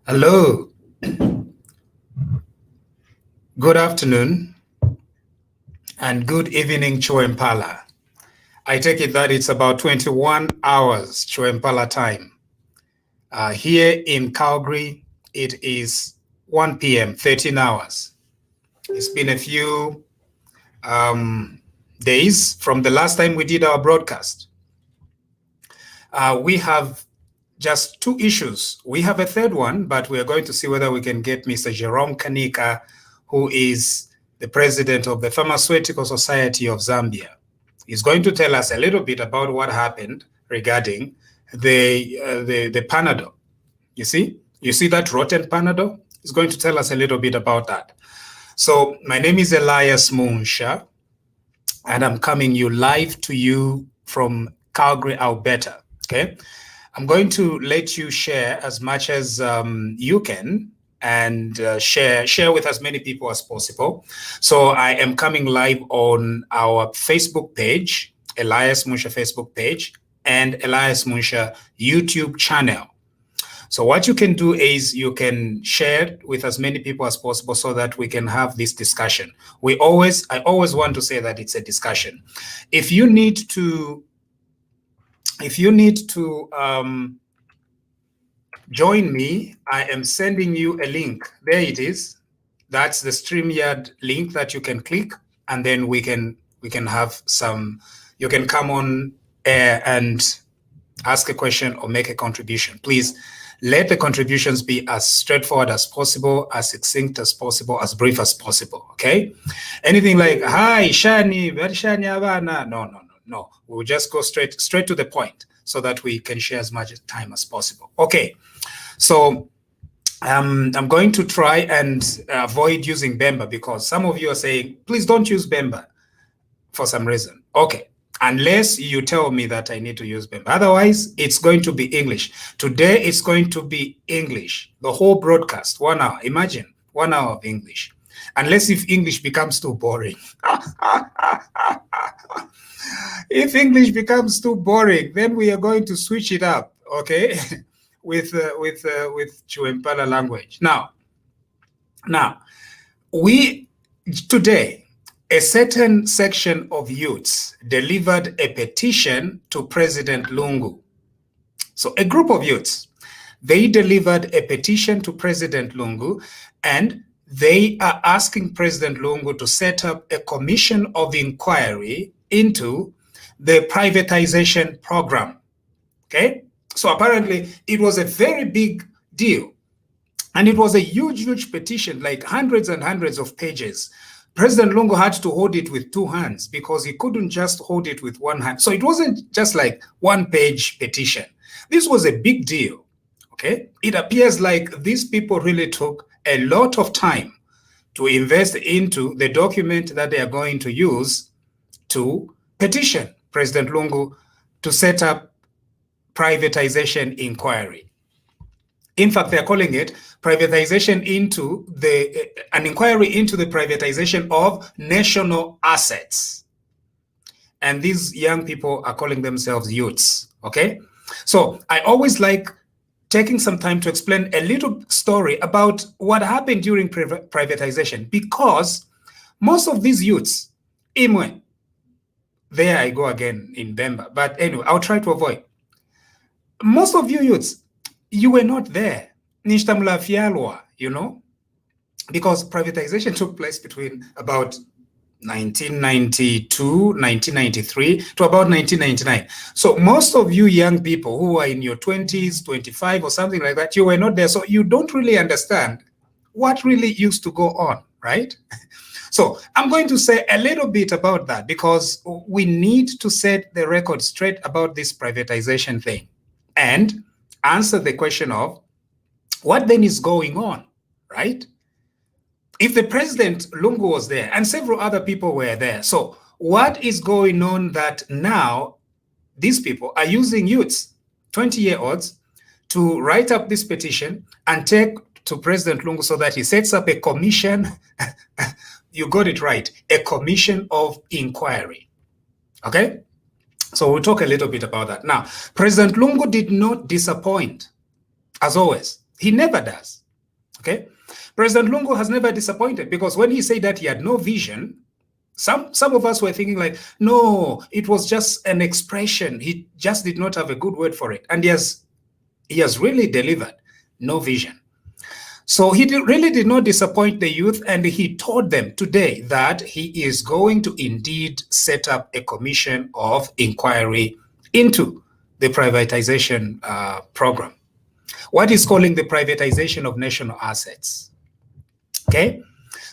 Hello, good afternoon, and good evening, Choempala. I take it that it's about 21 hours Choempala time. Here in Calgary, it is 1 p.m., 13 hours. It's been a few days from the last time we did our broadcast. We have just two issues. We have a third one, but we are going to see whether we can get Mr. Jerome Kanika, who is the president of the Pharmaceutical Society of Zambia. He's going to tell us a little bit about what happened regarding the Panadol. You see that rotten Panadol? He's going to tell us a little bit about that. So my name is Elias Munsha, and I'm coming live to you from Calgary, Alberta. Okay. I'm going to let you share as much as you can and share with as many people as possible. So I am coming live on our Facebook page, Elias Munsha Facebook page, and Elias Munsha YouTube channel. So what you can do is you can share with as many people as possible so that we can have this discussion. I always want to say that it's a discussion. If you need to join me, I am sending you a link. There it is. That's the StreamYard link that you can click, and then we can have some. You can come on air and ask a question or make a contribution. Please let the contributions be as straightforward as possible, as succinct as possible, as brief as possible. Okay? Anything like "Hi, Shani, very Shani Avana." No. We'll just go straight to the point so that we can share as much time as possible. Okay, so I'm going to try and avoid using Bemba because some of you are saying, please don't use Bemba for some reason. Okay, unless you tell me that I need to use Bemba. Otherwise, it's going to be English. Today, it's going to be English. The whole broadcast, 1 hour. Imagine, 1 hour of English. Unless if English becomes too boring. If English becomes too boring, then we are going to switch it up, okay, with Chuempala language. Now, today, a certain section of youths delivered a petition to President Lungu. So a group of youths, they delivered a petition to President Lungu, and they are asking President Lungu to set up a commission of inquiry into the privatization program. Okay, so apparently it was a very big deal, and it was a huge petition, like hundreds and hundreds of pages. President Lungu had to hold it with two hands because he couldn't just hold it with one hand. So it wasn't just like one-page petition. This was a big deal. Okay, it appears like these people really took a lot of time to invest into the document that they are going to use to petition President Lungu to set up privatization inquiry. In fact, they're calling it privatization into an inquiry into the privatization of national assets. And these young people are calling themselves youths, okay? So I always like taking some time to explain a little story about what happened during privatization, because most of these youths, Imwe, there I go again in Bemba, but anyway, I'll try to avoid. Most of you youths, you were not there. Nishtamula Fialwa, because privatization took place between about 1992, 1993 to about 1999. So most of you young people who are in your 20s, 25 or something like that, you were not there. So you don't really understand what really used to go on, right? So I'm going to say a little bit about that because we need to set the record straight about this privatization thing and answer the question of what then is going on, right? If the President Lungu was there and several other people were there, so what is going on that now these people are using youths, 20-year-olds, to write up this petition and take to President Lungu so that he sets up a commission, you got it right, a commission of inquiry, okay? So we'll talk a little bit about that. Now, President Lungu did not disappoint. as always. He never does. Okay? President Lungu has never disappointed, because when he said that he had no vision, some of us were thinking like, no, it was just an expression. He just did not have a good word for it. And he has really delivered no vision. So he really did not disappoint the youth, and he told them today that he is going to indeed set up a commission of inquiry into the privatization program. What he's calling the privatization of national assets. Okay?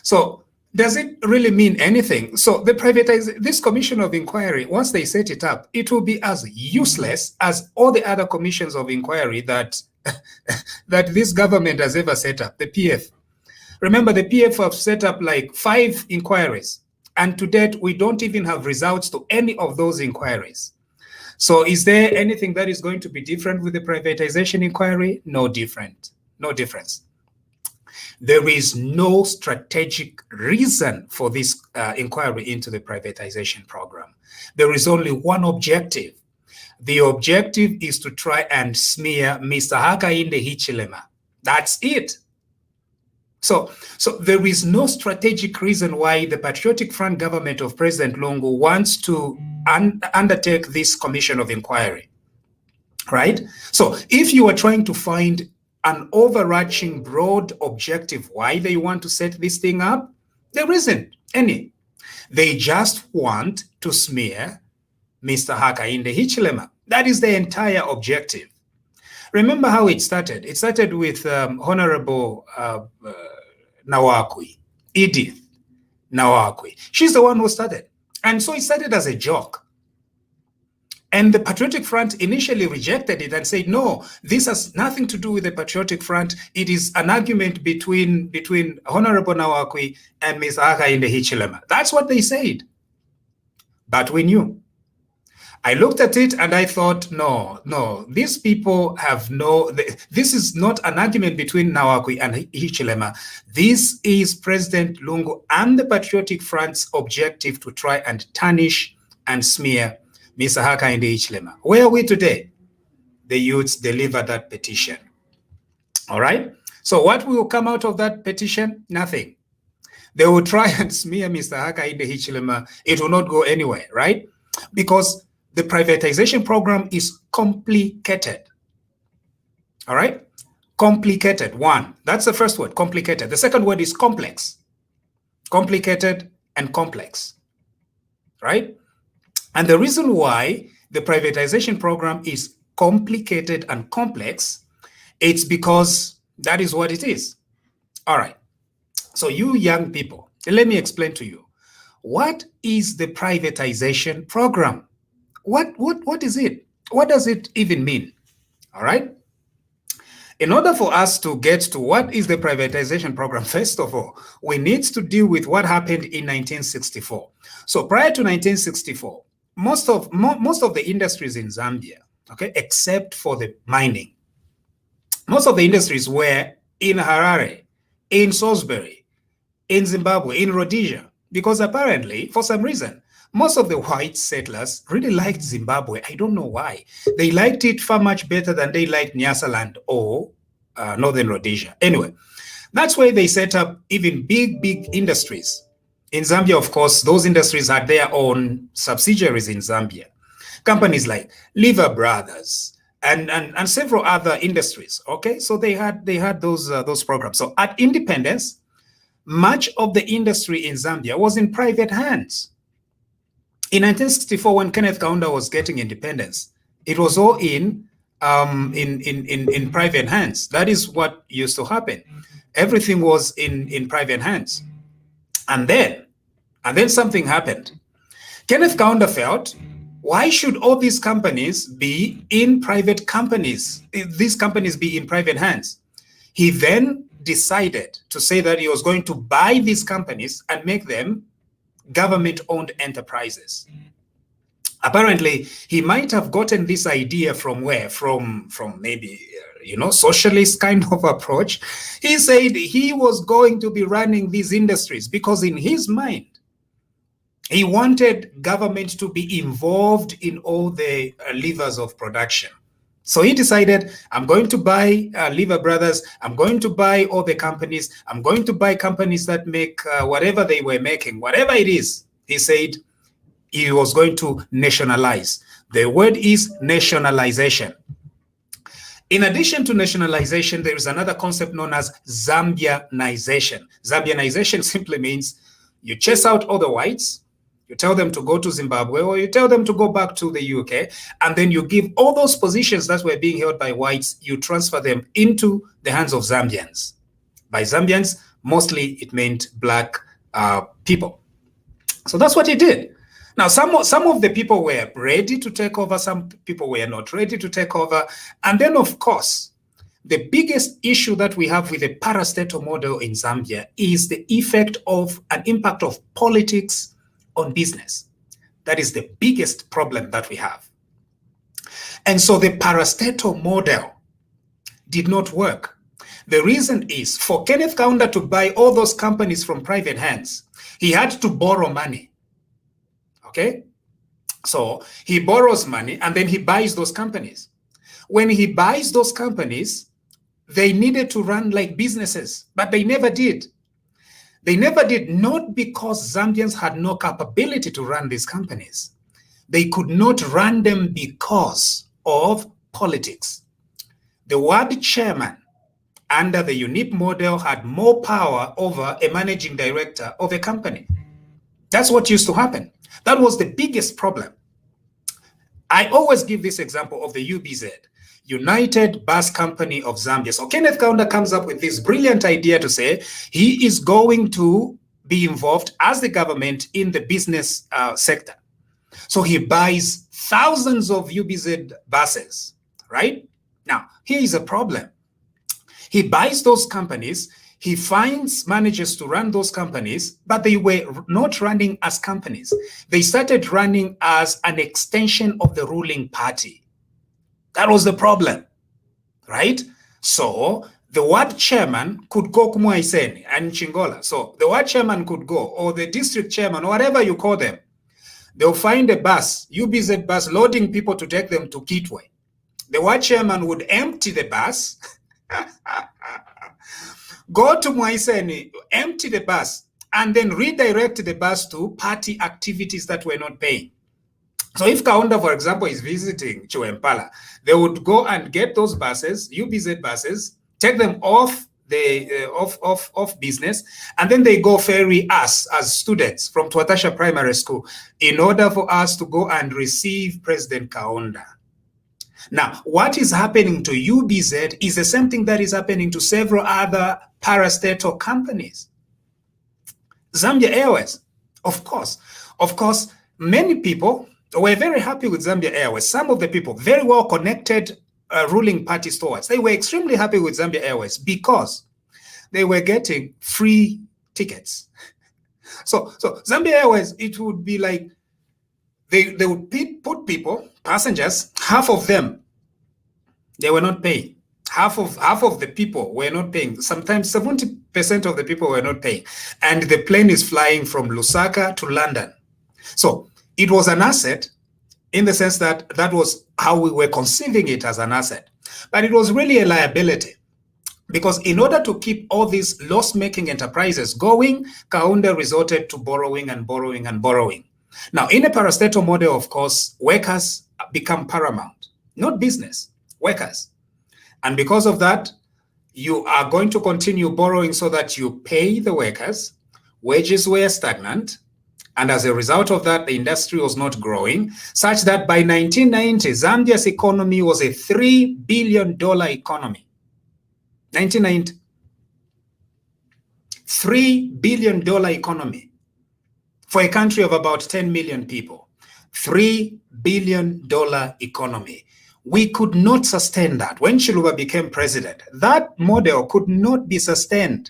So does it really mean anything? So this commission of inquiry, once they set it up, it will be as useless as all the other commissions of inquiry that that this government has ever set up, the PF. Remember, the PF have set up like 5 inquiries, and to date, we don't even have results to any of those inquiries. So is there anything that is going to be different with the privatization inquiry? No different, no difference. There is no strategic reason for this inquiry into the privatization program. There is only one objective. The objective is to try and smear Mr. Hakainde Hichilema. That's it. So there is no strategic reason why the Patriotic Front government of President Lungu wants to undertake this commission of inquiry, right? So if you are trying to find an overarching broad objective why they want to set this thing up, there isn't any. They just want to smear Mr. Hakainde Hichilema. That is the entire objective. Remember how it started. It started with Honorable Nawakwi, Edith Nawakwi. She's the one who started. And so it started as a joke. And the Patriotic Front initially rejected it and said, no, this has nothing to do with the Patriotic Front. It is an argument between Honorable Nawakwi and Ms. Hakainde Hichilema. That's what they said. But we knew. I looked at it and I thought, no, these people have this is not an argument between Nawakwi and Hichilema. This is President Lungu and the Patriotic Front's objective to try and tarnish and smear Mr. Hakainde Hichilema. Where are we today? The youths delivered that petition. All right? So what will come out of that petition? Nothing. They will try and smear Mr. Hakainde Hichilema. It will not go anywhere, right? Because the privatization program is complicated. All right? Complicated, one. That's the first word, complicated. The second word is complex. Complicated and complex, right? And the reason why the privatization program is complicated and complex, it's because that is what it is. All right. So you young people, let me explain to you. What is the privatization program? What is it? What does it even mean? All right. In order for us to get to what is the privatization program, first of all, we need to deal with what happened in 1964. So prior to 1964, most of the industries in Zambia, okay, except for the mining, most of the industries were in Harare, in Salisbury, in Zimbabwe, in Rhodesia, because apparently, for some reason, most of the white settlers really liked Zimbabwe. I don't know why. They liked it far much better than they liked Nyasaland or Northern Rhodesia. Anyway, that's why they set up even big industries. In Zambia, of course, those industries had their own subsidiaries in Zambia. Companies like Lever Brothers and several other industries. Okay, so they had those programs. So at independence, much of the industry in Zambia was in private hands. In 1964, when Kenneth Kaunda was getting independence, it was all in private hands. That is what used to happen. Everything was in private hands. And then something happened. Kenneth Kaunda felt, why should all these companies be in private companies? These companies be in private hands. He then decided to say that he was going to buy these companies and make them government-owned enterprises. Apparently, he might have gotten this idea from where? From maybe, socialist kind of approach. He said he was going to be running these industries because in his mind, he wanted government to be involved in all the levers of production. So he decided, I'm going to buy Lever Brothers, I'm going to buy all the companies, I'm going to buy companies that make whatever they were making, whatever it is. He said he was going to nationalize. The word is nationalization. In addition to nationalization, there is another concept known as Zambianization. Zambianization simply means you chase out all the whites, you tell them to go to Zimbabwe, or you tell them to go back to the UK, and then you give all those positions that were being held by whites, you transfer them into the hands of Zambians. By Zambians, mostly it meant black people. So that's what he did. Now, some of the people were ready to take over, some people were not ready to take over. And then, of course, the biggest issue that we have with the parastatal model in Zambia is the effect of an impact of politics on business. That is the biggest problem that we have. And so the parastatal model did not work. The reason is for Kenneth Kaunda to buy all those companies from private hands, he had to borrow money. Okay? So he borrows money and then he buys those companies. When he buys those companies, they needed to run like businesses, but they never did. They never did, not because Zambians had no capability to run these companies. They could not run them because of politics. The ward chairman under the UNIP model had more power over a managing director of a company. That's what used to happen. That was the biggest problem. I always give this example of the UBZ, United Bus Company of Zambia. So Kenneth Kaunda comes up with this brilliant idea to say he is going to be involved as the government in the business sector. So he buys thousands of UBZ buses, right? Now, here is a problem. He buys those companies, he finds managers to run those companies, but they were not running as companies. They started running as an extension of the ruling party. That was the problem, right? So the ward chairman could go Kumuaiseni and Chingola. So the ward chairman could go, or the district chairman, or whatever you call them. They'll find a bus, UBZ bus, loading people to take them to Kitwe. The ward chairman would empty the bus, go to Mwaiseni, empty the bus, and then redirect the bus to party activities that were not paying. So if Kaunda, for example, is visiting Chiwempala, they would go and get those buses, UBZ buses, take them off the off business, and then they go ferry us as students from Twatasha Primary School in order for us to go and receive President Kaunda. Now, what is happening to UBZ is the same thing that is happening to several other parastatal companies. Zambia Airways, of course, many people were very happy with Zambia Airways. Some of the people, very well connected ruling party stewards, they were extremely happy with Zambia Airways because they were getting free tickets. So Zambia Airways, it would be like they would put people, passengers, half of them, they were not paying. Half of the people were not paying. Sometimes 70% of the people were not paying. And the plane is flying from Lusaka to London. So it was an asset in the sense that that was how we were conceiving it as an asset. But it was really a liability because in order to keep all these loss-making enterprises going, Kaunda resorted to borrowing and borrowing and borrowing. Now, in a parastatal model, of course, workers become paramount, not business, workers. And because of that, you are going to continue borrowing so that you pay the workers. Wages were stagnant. And as a result of that, the industry was not growing, such that by 1990, Zambia's economy was a $3 billion economy. 1990. $3 billion economy for a country of about 10 million people. $3 billion economy. We could not sustain that. When Chiluba became president, that model could not be sustained.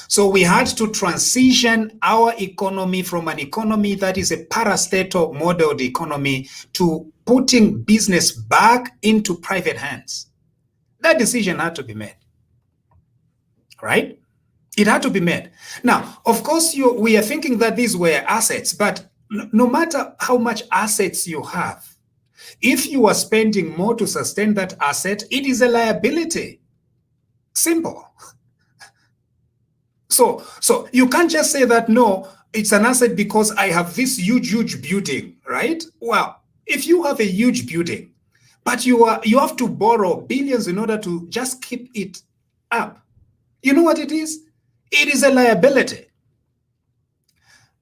So we had to transition our economy from an economy that is a parastatal modeled economy to putting business back into private hands. That decision had to be made, right? It had to be made. Now, of course, we are thinking that these were assets, but no matter how much assets you have, If you are spending more to sustain that asset, it is a liability. Simple. So you can't just say that, no, it's an asset because I have this huge building, right? Well, if you have a huge building, but you have to borrow billions in order to just keep it up, you know what it is? It is a liability.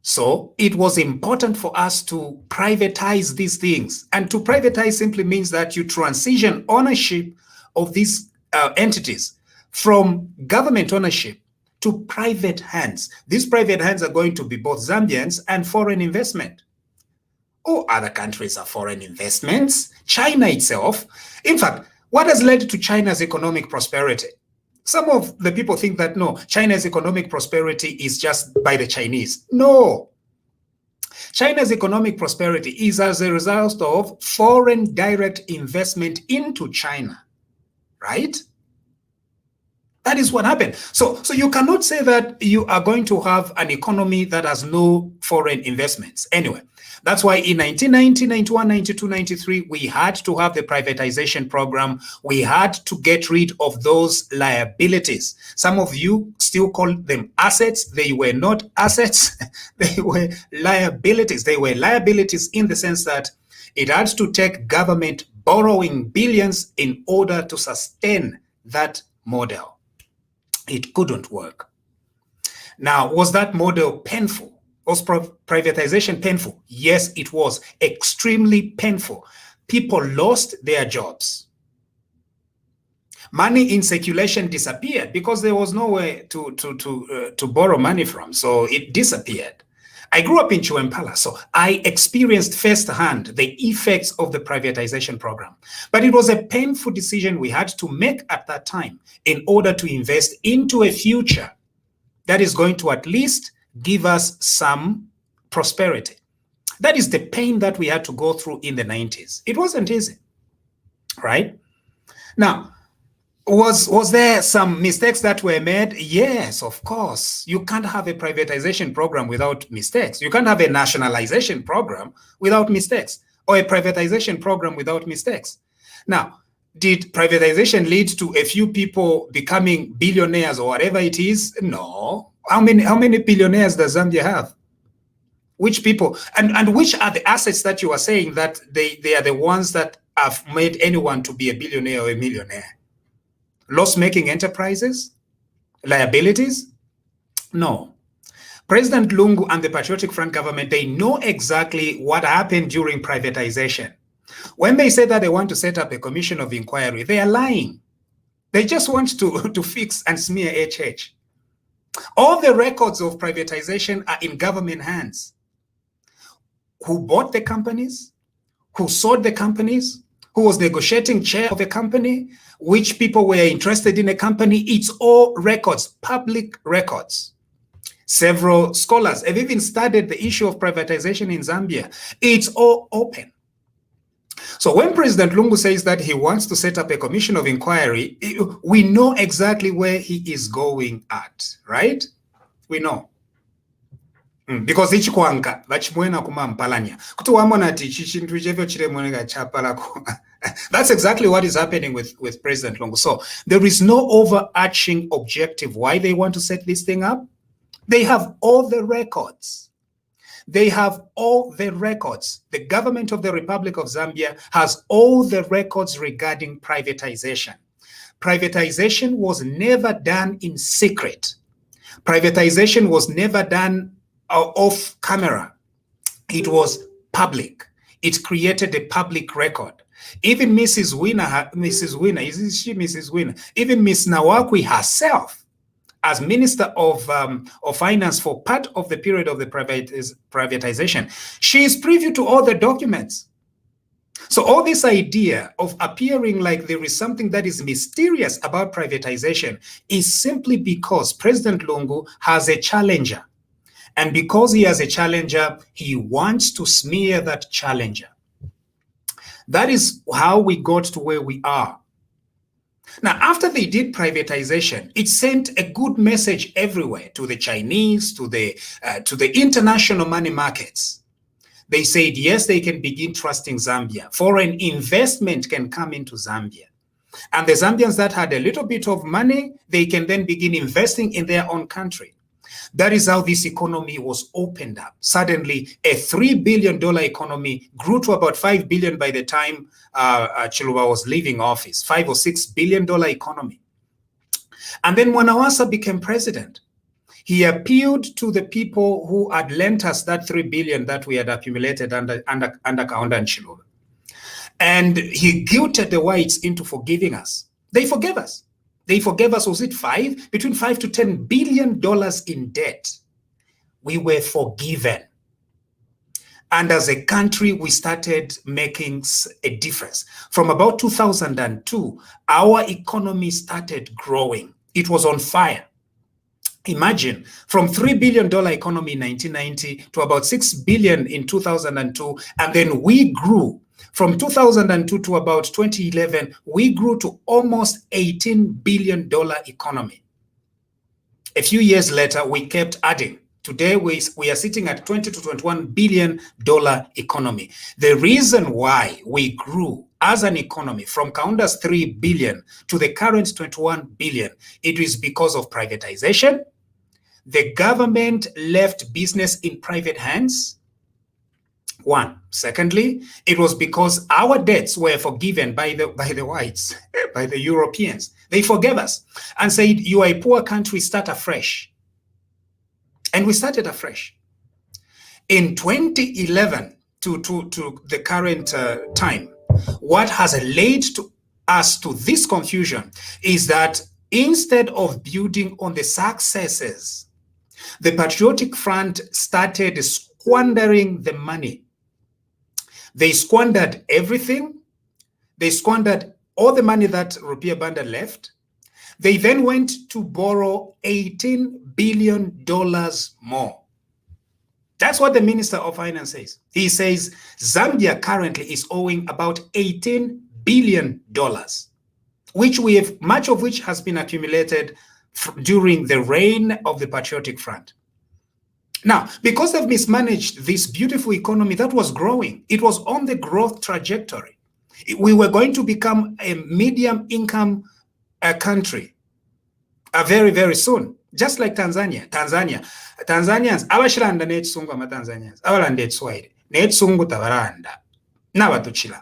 So it was important for us to privatize these things. And to privatize simply means that you transition ownership of these entities from government ownership to private hands. These private hands are going to be both Zambians and foreign investment. All other countries are foreign investments. China itself. In fact, what has led to China's economic prosperity? Some of the people think that, no, China's economic prosperity is just by the Chinese. No. China's economic prosperity is as a result of foreign direct investment into China, right? That is what happened. So you cannot say that you are going to have an economy that has no foreign investments. Anyway, that's why in 1990, 91, 92, 93, we had to have the privatization program. We had to get rid of those liabilities. Some of you still call them assets. They were not assets. They were liabilities. They were liabilities in the sense that it had to take government borrowing billions in order to sustain that model. It couldn't work. Now, was that model painful? Was privatization painful? Yes, it was extremely painful. People lost their jobs. Money in circulation disappeared because there was nowhere to borrow money from, so it disappeared. I grew up in Chiwempala, so I experienced firsthand the effects of the privatization program. But it was a painful decision we had to make at that time in order to invest into a future that is going to at least give us some prosperity. That is the pain that we had to go through in the 90s. It wasn't easy, right? Now, was there some mistakes that were made? Yes, of course. You can't have a privatization program without mistakes. You can't have a nationalization program without mistakes, or a privatization program without mistakes. Now, did privatization lead to a few people becoming billionaires or whatever it is? No. How many billionaires does Zambia have? Which people? And which are the assets that you are saying that they are the ones that have made anyone to be a billionaire or a millionaire? Loss-making enterprises? Liabilities? No. President Lungu and the Patriotic Front government, they know exactly what happened during privatization. When they say that they want to set up a commission of inquiry, they are lying. They just want to fix and smear HH. All the records of privatization are in government hands. Who bought the companies? Who sold the companies? Who was negotiating chair of a company? Which people were interested in a company? It's all records, public records. Several scholars have even studied the issue of privatization in Zambia. It's all open. So when President Lungu says that he wants to set up a commission of inquiry, we know exactly where he is going at, right? We know. Because ichi kwanka vachimwena kumampalanya kuti wamona ti chichintu chevyo chiremweneka chapalako. That's exactly what is happening with President Lungu. So there is no overarching objective why they want to set this thing up. They have all the records. They have all the records. The government of the Republic of Zambia has all the records regarding privatization. Privatization was never done in secret. Privatization was never done off camera. It was public. It created a public record. Even Mrs. Winner, is she Mrs. Winner? Even Ms. Nawakwi herself, as Minister of Finance for part of the period of the privatization, she is privy to all the documents. So all this idea of appearing like there is something that is mysterious about privatization is simply because President Lungu has a challenger. And because he has a challenger, he wants to smear that challenger. That is how we got to where we are. Now, after they did privatization, it sent a good message everywhere, to the Chinese, to the international money markets, they said, yes, they can begin trusting Zambia. Foreign investment can come into Zambia. And the Zambians that had a little bit of money, they can then begin investing in their own country. That is how this economy was opened up. Suddenly, a $3 billion economy grew to about $5 billion by the time Chiluba was leaving office, $5 or $6 billion economy. And then Mwanawasa became president. He appealed to the people who had lent us that $3 billion that we had accumulated under Kaunda and Chiluba. And he guilted the whites into forgiving us. They forgave us. They forgave us, was it between $5 to $10 billion in debt? We were forgiven. And as a country, we started making a difference. From about 2002, our economy started growing. It was on fire. Imagine, from $3 billion economy in 1990 to about $6 billion in 2002, and then we grew. From 2002 to about 2011, we grew to almost $18 billion economy. A few years later, we kept adding. Today, we are sitting at $20 to $21 billion economy. The reason why we grew as an economy from Kaunda's $3 billion to the current $21 billion, it is because of privatization. The government left business in private hands. One. Secondly, it was because our debts were forgiven by the whites, by the Europeans. They forgave us and said, you are a poor country, start afresh. And we started afresh. In 2011 to the current time, what has led to us to this confusion is that instead of building on the successes, the Patriotic Front started squandering the money. They squandered everything. They squandered all the money that Rupiah Banda left. They then went to borrow $18 billion more. That's what the Minister of Finance says. He says Zambia currently is owing about $18 billion, much of which has been accumulated during the reign of the Patriotic Front. Now, because they've mismanaged this beautiful economy that was growing, it was on the growth trajectory. We were going to become a medium income country very, very soon, just like Tanzania. Tanzanians, abashiranda n'ekisungu amatanzanians, abalanda ekiswahili, n'ekisungu tabalanda, n'abatuchila.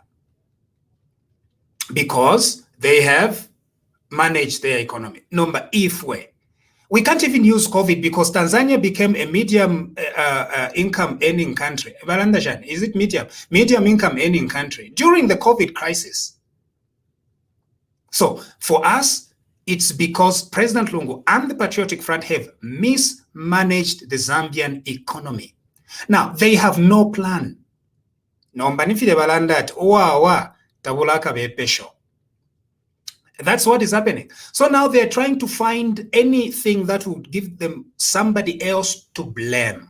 Because they have managed their economy. Number ifwe. We can't even use COVID because Tanzania became a medium income earning country. Is it medium? Medium income earning country during the COVID crisis. So for us, it's because President Lungu and the Patriotic Front have mismanaged the Zambian economy. Now, they have no plan. That's what is happening. So now they're trying to find anything that would give them somebody else to blame.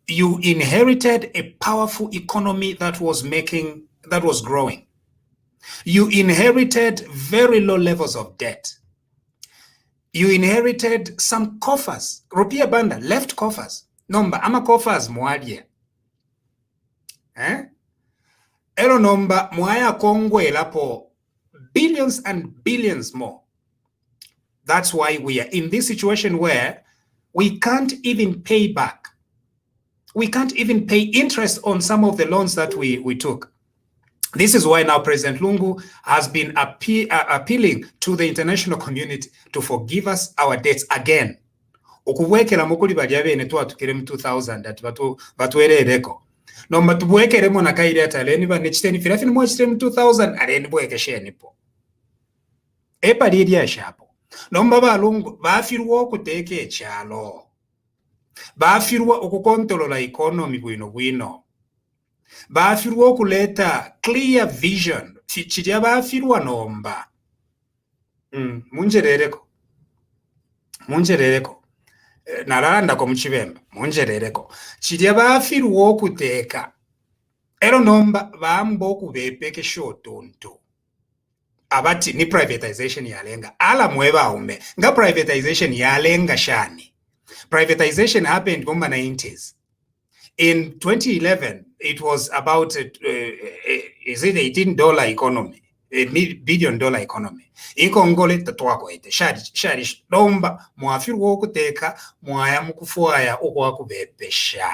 You inherited a powerful economy that was growing. You inherited very low levels of debt. You inherited some coffers. Rupiah Banda left coffers. Ama coffers mwalie. Ero nomba mwaya kongwe lapo billions and billions more. That's why we are in this situation where we can't even pay back. We can't even pay interest on some of the loans that we took. This is why now President Lungu has been appealing to the international community to forgive us our debts again. Okuwekela mukuli baliabene tuwatukire mu 2000 ati batuwerereko. Nomba tubuwekeremo nakairi ataleni banechiteni filafini mwachiteni mu 2000 aleni buwekesheni po. Epa liri ya shapo. Nomba balungu bafirwa okuteke echalo. Bafirwa okukontolola economy bwino. Bafirwa okuleta clear vision. Chidia bafirwa nomba. Munjerereko. Naranda ko muchibemba munjerereko chidia bafirwa okuteka ero nomba bambo okubepeke shotonto abati ni privatization yalenga ala mweba nga privatization yalenga shani. Privatization happened in the 90s. In 2011, it was about, is it $18 economy, $1 billion economy. Ikongole tatwakwete, shari lomba, mwafiru wokuteka, mwaya mukufuaya, okwakubepesha.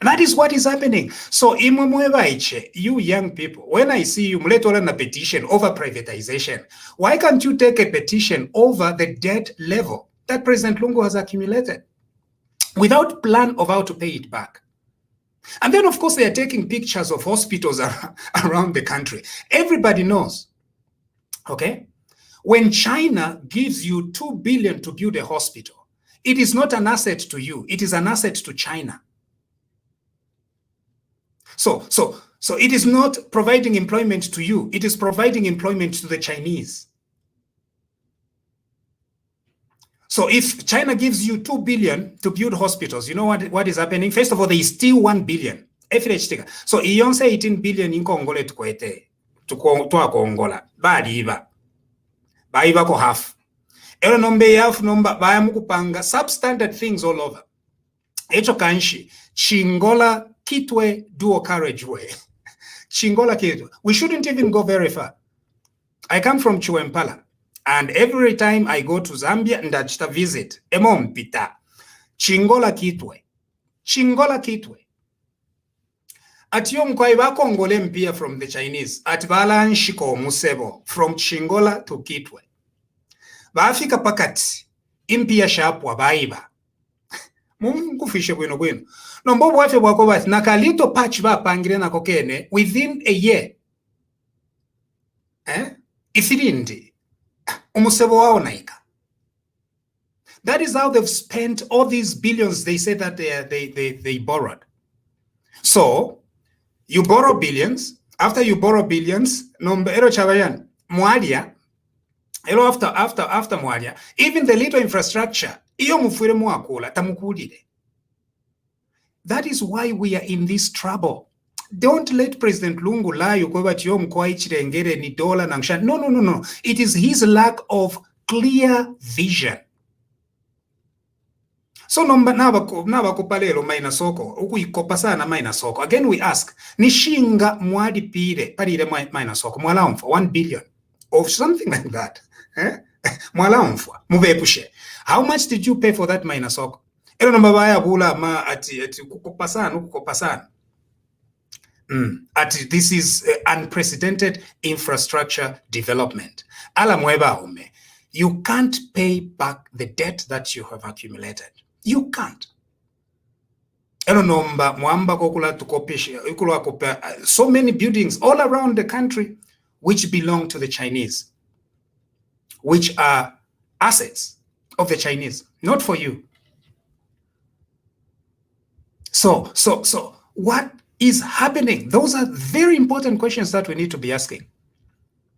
That is what is happening. So, you young people, when I see you, a petition over privatization, why can't you take a petition over the debt level that President Lungu has accumulated without plan of how to pay it back? And then, of course, they are taking pictures of hospitals around the country. Everybody knows, okay? When China gives you $2 billion to build a hospital, it is not an asset to you. It is an asset to China. So it is not providing employment to you. It is providing employment to the Chinese. So if China gives you $2 billion to build hospitals, you know what is happening? First of all, there is still $1 billion. So iyonse 18 billion inkongole tukwete twakongola baliba ko half. Ero nombe half nomba baya mukupanga substandard things all over. Echo kanshi Chingola Kitwe dual carriageway. Chingola Kitwe. We shouldn't even go very far. I come from Chiwempala, and every time I go to Zambia and I visit Emom Pita, Chingola Kitwe. Chingola Kitwe. At yom kwa ibakongole mpia from the Chinese, at balan shiko musebo, from Chingola to Kitwe. Baafika pakati, impia shapwa baiba. Mungufishe bwino. No mbobo wafe wako bati, nakalito patch ba pangire na kokene, within a year. Ifirindi. Umusebo wao naika. That is how they've spent all these billions they say that they borrowed. So, you borrow billions. After you borrow billions, ero chavayan, Mwadia, ero after Mwadia, even the little infrastructure, iyo mufure mwakula, tamukulide. That is why we are in this trouble. Don't let President Lungu lie ukobati yo mkwa ichirengere ni dola na mshan. No. It is his lack of clear vision. So naba kupalelo maina soko, uku ikopa sana maina soko. Again we ask, nishinga mwadi pire, parire maina soko, mwala umfa, 1 billion, or something like that. Mwala umfa, mubepushe. How much did you pay for that maina soko? Ero nambabaya bula ma ati kukopa sana. This is unprecedented infrastructure development. Ala mweba ume. You can't pay back the debt that you have accumulated. You can't. So many buildings all around the country which belong to the Chinese, which are assets of the Chinese, not for you. So what is happening? Those are very important questions that we need to be asking.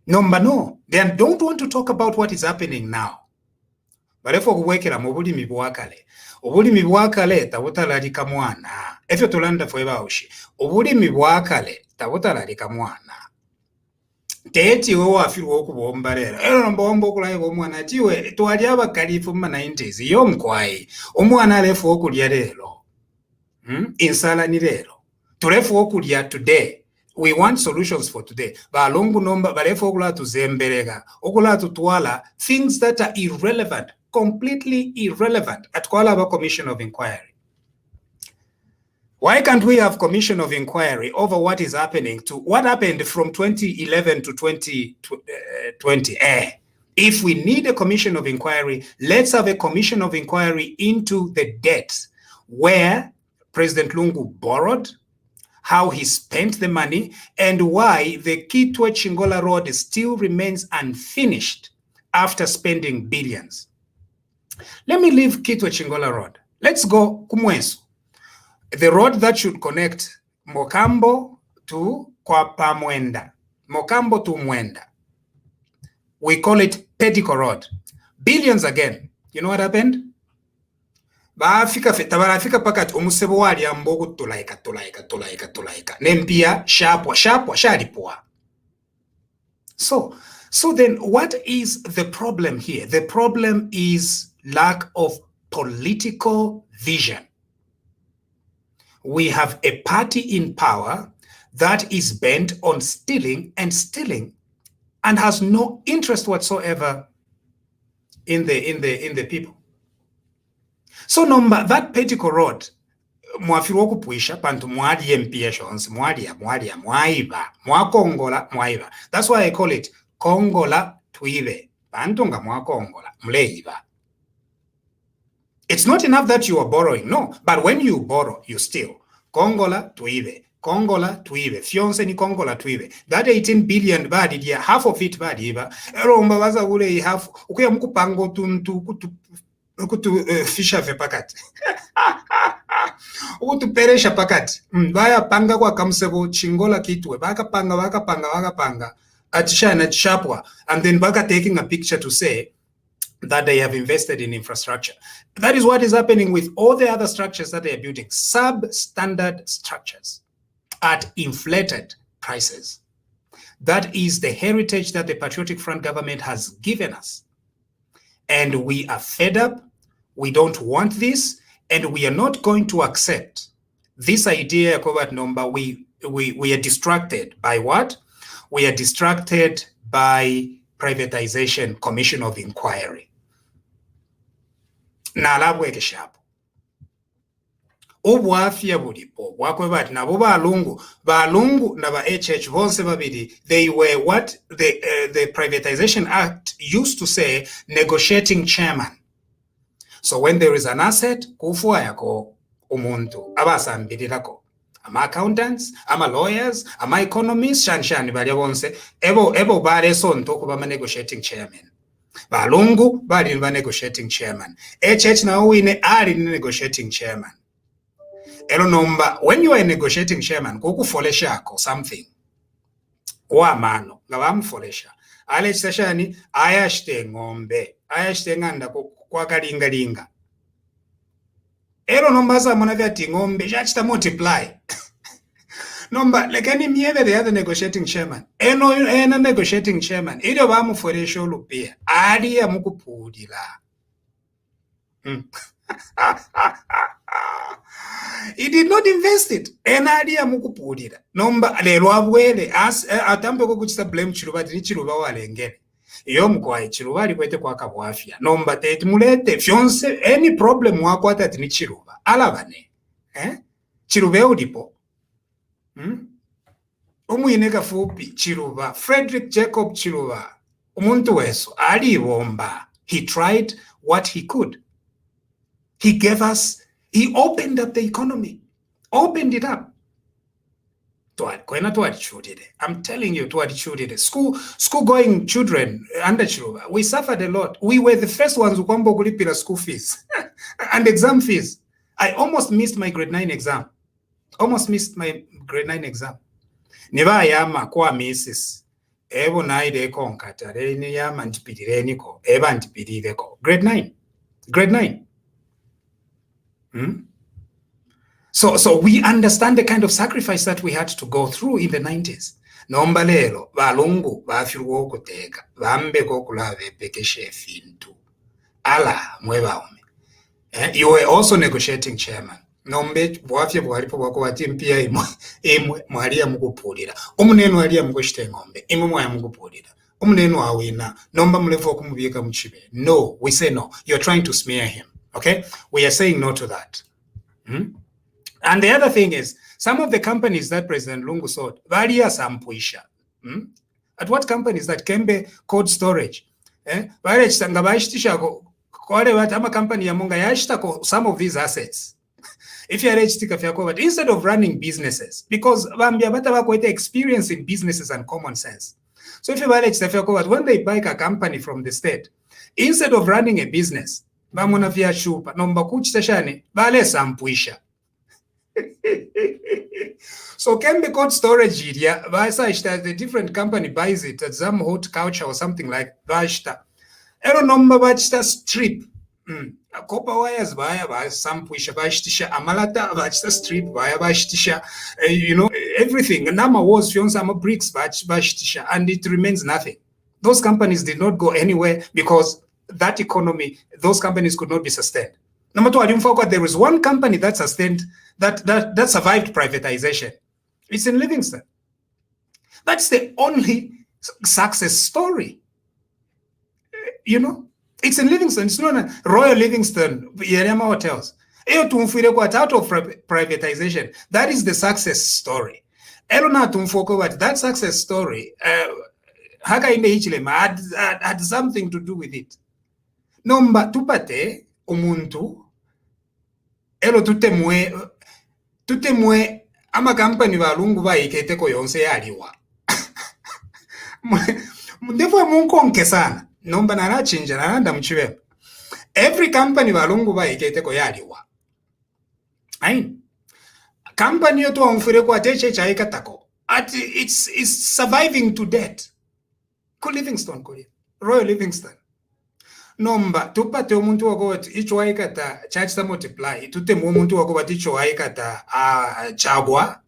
No, they don't want to talk about what is happening now. Barefo kuwekera mu bulimi bwakale. Obulimi bwakale tabutalalika mwana. Efyo tulanda fwebawushi. Obulimi bwakale tabutalalika mwana. Teti wo afiru okubomba lero. Ero mbombo okulaye omwana atiwe twali abakalifu mu 90s yo mkwai. Omwana alefu okulya lero. Insala ni lero. Tulefu okulya today. We want solutions for today. Balongu nomba balefu okula tuzemberega. Okula tutwala things that are irrelevant. Completely irrelevant at Kuala Commission of Inquiry. Why can't we have Commission of Inquiry over what is happening to what happened from 2011 to 2020? If we need a Commission of Inquiry, let's have a Commission of Inquiry into the debts where President Lungu borrowed, how he spent the money, and why the Kitwe Chingola Road still remains unfinished after spending billions. Let me leave Kitwe Chingola Road. Let's go Kumweso. The road that should connect Mokambo to Kwapa Mwenda. Mokambo to Mwenda. We call it Pedico Road. Billions again. You know what happened? Tabarafika pakat umusebo wali ambogu tulaika. Nempia shapwa sharipwa. So then what is the problem here? The problem is lack of political vision. we have a party in power that is bent on stealing and has no interest whatsoever in the people. So nomba that petiko road mwafiri wokupwisha pantu mwali impatience mwalia mwaiba mwakongola mwaiba. That's why I call it kongola tuive pantu nga mwakongola mleiba. It's not enough that you are borrowing, no, but when you borrow you steal. Kongola tuive, kongola tuive, fionse ni kongola tuive. That 18 billion badi dia, half of it badi iba. Eromba waza ule half ukuya mkupango kutu fisha ve pakati. Ukutu peresha pakati. Baya panga kwa kamsebo chingola kitwe. Baka panga. Atisha na chapwa. And then baka taking a picture to say that they have invested in infrastructure. That is what is happening with all the other structures that they are building. Substandard structures at inflated prices. That is the heritage that the Patriotic Front government has given us. And we are fed up. We don't want this. And we are not going to accept this idea, covert number. We are distracted by what? We are distracted by Privatization Commission of Inquiry. Nalabweke shapo. Obwafia bulipo bwakwe bati nabo balungu na ba HH bonse babiri, they were what the Privatization Act used to say, negotiating chairman. So when there is an asset kufuwa yako umuntu abasambilirako ama accountants ama lawyers ama economists shanshani bali bonse ebo bare sonto kuba negotiating chairman. Balungu bali ba negotiating chairman. HH na uine ali negotiating chairman. Elo nomba, when you are a negotiating chairman, kukufolesha ako something. Wa mano, ngabamfolesha. Ale chitashani, ayashte ngombe, ayashte nganda kwa kalinga. Elo nomba za monavati ngombe, jachita multiply. Nomba, lekani mieve the other negotiating chairman. Ena negotiating chairman, idio bamufolesha olupia, ali ya mukupudila. He did not invest it. Enadia mukupudira. Nomba lelo abwele as atambe ko kuchita blame chiruba ni chiruba walengene. Iyo mkwaye chiruba likwete kwa kabwafia. Nomba tete mulete fionse any problem wako atati ni chiruba. Alabane. Chirube udipo. Umuyineka fupi chiruba. Frederick Jacob Chiruba. Umuntu weso ali womba. He tried what he could. He gave us. He opened up the economy, opened it up. I'm telling you, school-going children under Chiruba, we suffered a lot. We were the first ones who come to school fees and exam fees. I almost missed my grade 9 exam. Niba yama kwa misis. Ebo naide konkata. Reni yama ntipidire ko. Eba ntipidire ko. Grade 9. So we understand the kind of sacrifice that we had to go through in the 90s. Nomba lelo balungu bafiruwo kuteka bambe ko kulave pekeshe fintu ala mwebaume. You were also negotiating chairman. Nombe bwafya bwalipo bwako wati mpia imwe mwalia mukupulira. Umunenu walia mkushite ngombe. Imwe mwaya mukupulira. Umunenu awina. Nomba mlevo kumubiyeka mchibe. No, we say no. You're trying to smear him. Okay? We are saying no to that. And the other thing is, some of the companies that President Lungu sold, varia sampuisha. At what companies that Kembe Cold Storage? Varia chitangabashtisha kore watama company ya munga yashita some of these assets. If you are HTK, instead of running businesses, because Vambia Batava quite experience in businesses and common sense. So if you are HTK, when they buy a company from the state, instead of running a business, Bamona via shupa, nomba kuchitashane, vale sampuisha. So can be called storage area, the different company buys it at some hot couch or something like Vashta. Ero nomba bachta strip. A copper wires via sampuisha bashtisha, amalata bachta strip via bashtisha, everything. Nama was fion some bricks bashtisha, and it remains nothing. Those companies did not go anywhere because that economy, those companies could not be sustained. There was one company that sustained that survived privatization. It's in Livingston. That's the only success story. It's in Livingston. It's not Royal Livingston, Yerema Hotels. Out of privatization. That is the success story. That success story had something to do with it. Nomba tupate umuntu elo tutemwe amakampani balungu bayiketeko yonse yaliwa. Ndivyo munkonke sana. Nomba narachinja naranda mchiweba. Every company balungu bayiketeko yaliwa. Ain. Company yoto wamfure kwa teche chaikatako. It's surviving to death. Livingston Royal Livingston. Nomba tupate umuntu wakoti icho waikata charge sa multiply tutemu umuntu wakoti icho waikata chagwa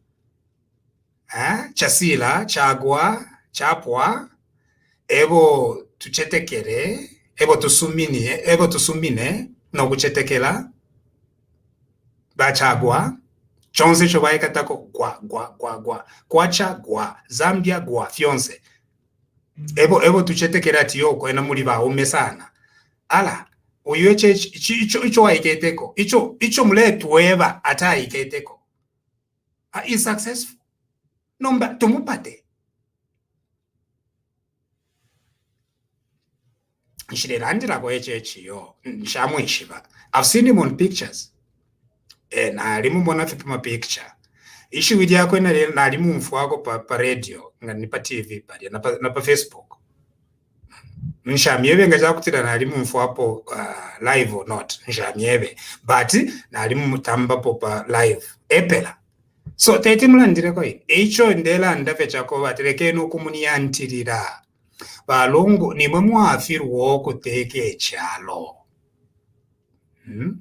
chasila chagwa chapwa ebo tuchetekere ebo tusumine no kuchetekela bachagwa chonse cho waikata ko gwa kwacha gwa Zambia gwa fyonse ebo tuchetekera tiyoko ena muri ba umesana ala uyeche icho waiketeko icho muletu weba ata iketeko is successful. Nomba tumupate nshirerandira ko echechiyo nshamwishiba. I've seen him on pictures na alimubona fipima picture ishi widi yako na alimumfu wako pa radio ngani pa TV pali na pa Facebook. Nshamyebe ngaja kutira na alimumfu hapo live or not nshamyebe but na alimutamba pa live epela. So tete mulandire ko icho ndela ndafecha ko batereke no kumuniyantirira balongo nimwe mwafiruwo kuteke echalo.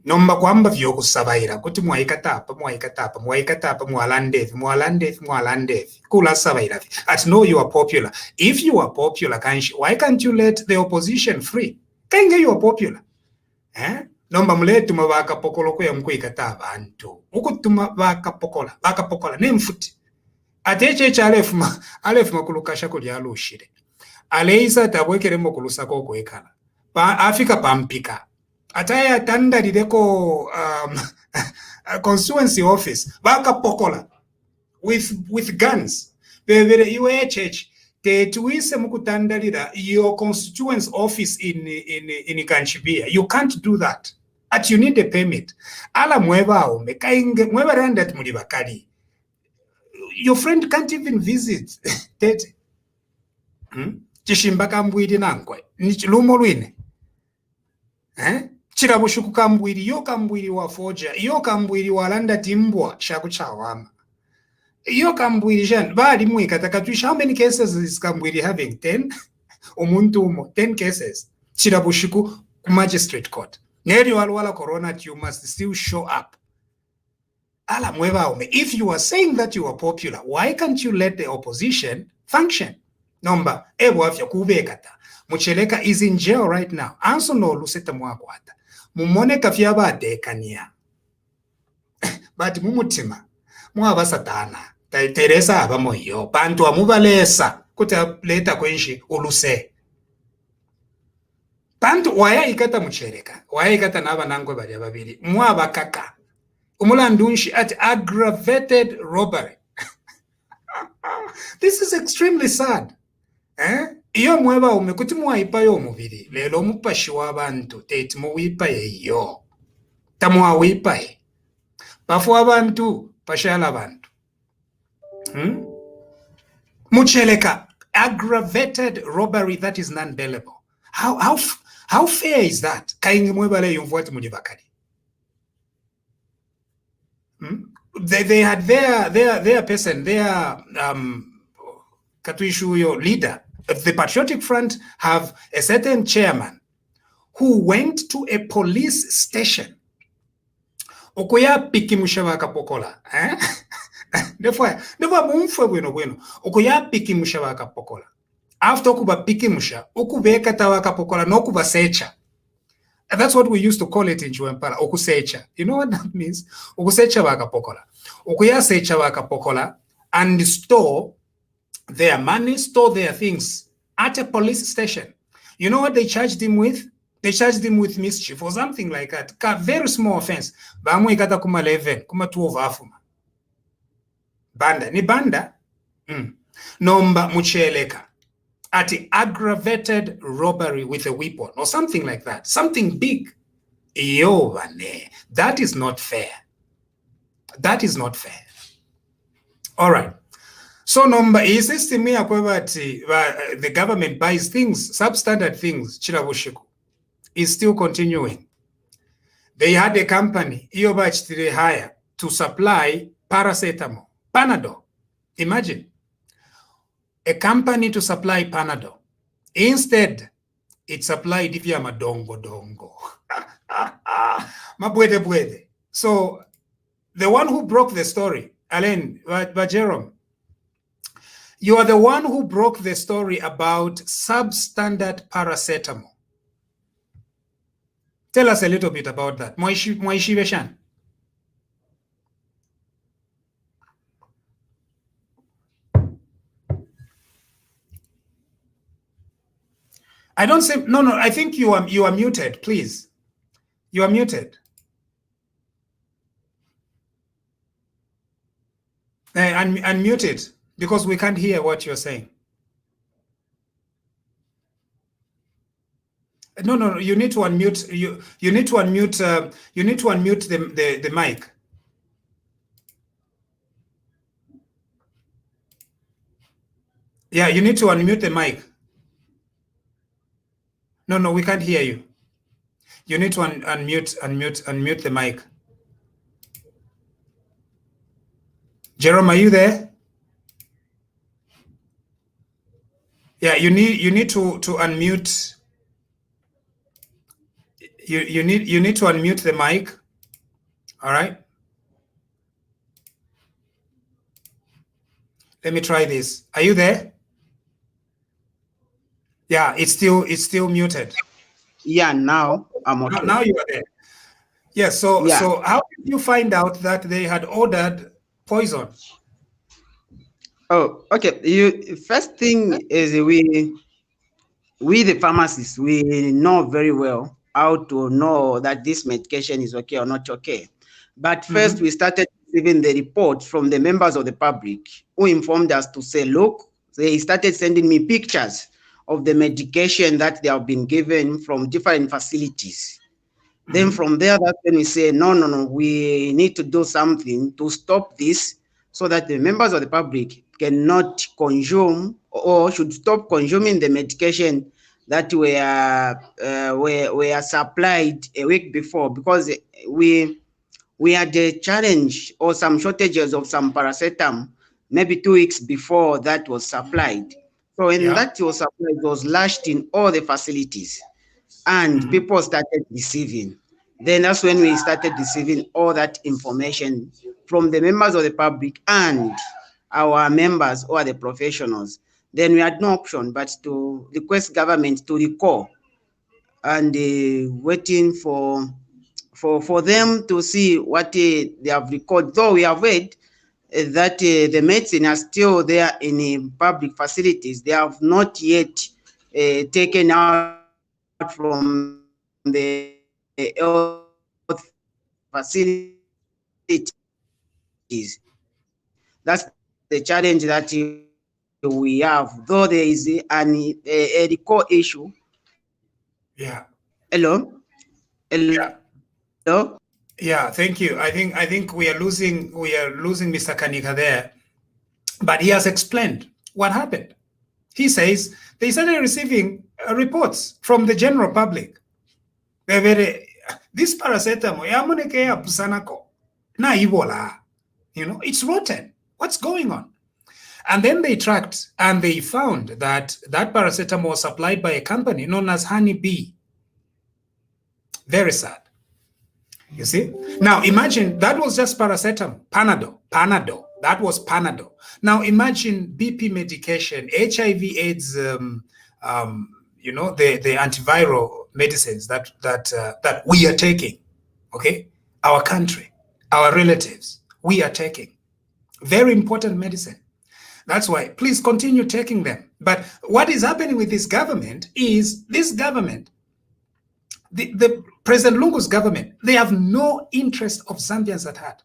Nomba kwamba vyo kusabaira kuti mwaikatapa mwalandevi kula sabaira at no you are popular. If you are popular why can't you let the opposition free? Kange you are popular nomba muletu mabaka pokolo ko yamkuikata abantu ukutuma bakapokola nemfuti ateche alefuma kulukasha kulyalushire aleisa tabwekere mokulusa ko kwekala pa Afrika pampika ataya tandarireko constituency office bakapokola with guns bebere iwe church tetuise mukutandalira your constituency office in Kanchibia. You can't do that. You need a permit. Ala mweba mekainge mweba randat mulibakali. Your friend can't even visit. Tete. Chishimbaka mbwiri nankwe. Lumo lwine. Chirabushuku kambwiri. Yo kambwiri wa foja. Yo kambwiri wa landa timbwa. Shaku chawama. Yo kambwiri jan. Badi mwika takatuisha. How many cases is kambwiri having? 10? Umuntu umo. 10 cases. Chirabushuku magistrate court. Neri walwala corona, you must still show up. Ala mweba ume. If you are saying that you are popular, why can't you let the opposition function? Nomba, ebu afya kubekata. Mucheleka is in jail right now. Anso no luseta mwakwata. Mumone kafyaba dekania. But mumutima. Mwaba satana. Teresa abamo yo. Pantu amubalesa. Kuta leta kwenshi uluse. Pantu waya ikata muchereka. Waya ikata naba nangwe bari babiri. Mwaba kaka. Umulandunshi at aggravated robbery. This is extremely sad. Iyo mweba umekuti mwaipa yo mubiri. Lelo mupashi wabantu. Tete muwipa ye yo. Tamwa wipa ye. Pafu abantu. Pashala bantu. Mucheleka. Aggravated robbery that is non-bailable. How fair is that? Kaingi mweba le yumfuati mujibakari. They had their person, their Katuishuyo leader. The Patriotic Front have a certain chairman who went to a police station. Okoya piki mushawa kapokola. Defwa mumfwe bueno. Okoya piki mushawa kapokola. After okuba piki musha, okubeka tawa kapokola no kuba secha. And that's what we used to call it in Chuempala, okusecha. You know what that means? Okusecha wakapokola. Okuyasecha wakapokola and store their money, store their things at a police station. You know what they charged him with? They charged him with mischief or something like that. A very small offense. Bamwe ikata kuma 11, kuma 12 afuma. Banda. Ni banda? Nomba mucheleka. At the aggravated robbery with a weapon or something like that. Something big. That is not fair. That is not fair. All right. So number is the government buys things, substandard things, Chirabushiku, is still continuing. They had a company, they hire to supply paracetamol, Panadol. Imagine. A company to supply Panadol. Instead, it supplied Divya Madongo. Mabwede. So the one who broke the story, Alain, but Jerome, you are the one who broke the story about substandard paracetamol. Tell us a little bit about that. Moishi Veshan. I don't say no. I think you are muted. Please, you are muted. Unmute it because we can't hear what you're saying. No. You need to unmute. You need to unmute. You need to unmute the mic. Yeah, you need to unmute the mic. No, we can't hear you. You need to unmute the mic. Jerome, are you there? Yeah, you need to unmute. You need to unmute the mic. All right. Let me try this. Are you there? Yeah, it's still muted. Yeah, now I'm okay. Now you are there. Yeah, so how did you find out that they had ordered poison? Oh, okay. First thing is we the pharmacists, we know very well how to know that this medication is okay or not okay. But first we started receiving the reports from the members of the public who informed us to say, look, they started sending me pictures of the medication that they have been given from different facilities. Then from there, that's when we say, no, we need to do something to stop this so that the members of the public cannot consume or should stop consuming the medication that were supplied a week before, because we had a challenge or some shortages of some paracetamol maybe 2 weeks before that was supplied. So when that was supplied, it was lashed in all the facilities and people started receiving. Then that's when we started receiving all that information from the members of the public and our members or the professionals. Then we had no option but to request government to recall and waiting for them to see what they have recorded. Though we have heard that the medicine are still there in public facilities. They have not yet taken out from the health facilities. That's the challenge that we have, though there is a recall issue. Yeah. Hello? Hello? Yeah, thank you. I think we are losing Mr. Kanika there, but he has explained what happened. He says they started receiving reports from the general public. This paracetamol, it's rotten. What's going on? And then they tracked and they found that paracetamol was supplied by a company known as Honey Bee. Very sad. You see? Now imagine that was just paracetamol, Panadol. That was Panadol. Now imagine BP medication, HIV/AIDS, the antiviral medicines that we are taking, okay? Our country, our relatives, we are taking. Very important medicine. That's why, please continue taking them. But what is happening with this government is the President Lungu's government, they have no interest of Zambians at heart.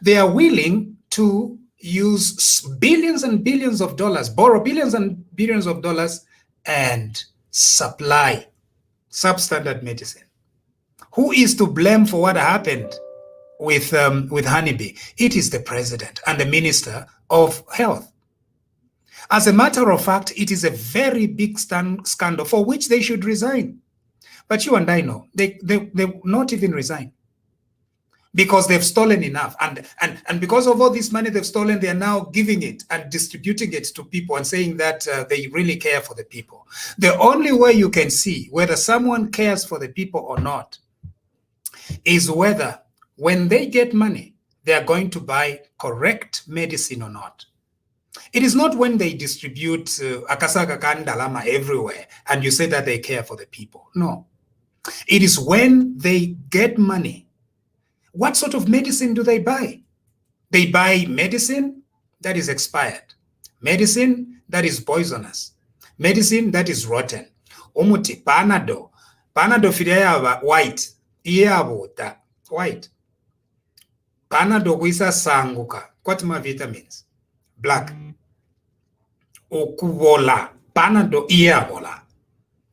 They are willing to use billions and billions of dollars, borrow billions and billions of dollars, and supply substandard medicine. Who is to blame for what happened with honeybee? It is the president and the minister of health. As a matter of fact, it is a very big scandal for which they should resign. But you and I know they will not even resign, because they've stolen enough, and because of all this money they've stolen, they are now giving it and distributing it to people and saying that they really care for the people. The only way you can see whether someone cares for the people or not is whether when they get money, they are going to buy correct medicine or not. It is not when they distribute akasaga kandalama everywhere and you say that they care for the people. No. It is when they get money. What sort of medicine do they buy? They buy medicine that is expired, medicine that is poisonous, medicine that is rotten. Umuti panado firia white, iyabuta white. Panado kuisa sanguka, kwatima vitamins, black. Okubola, panado iyabola.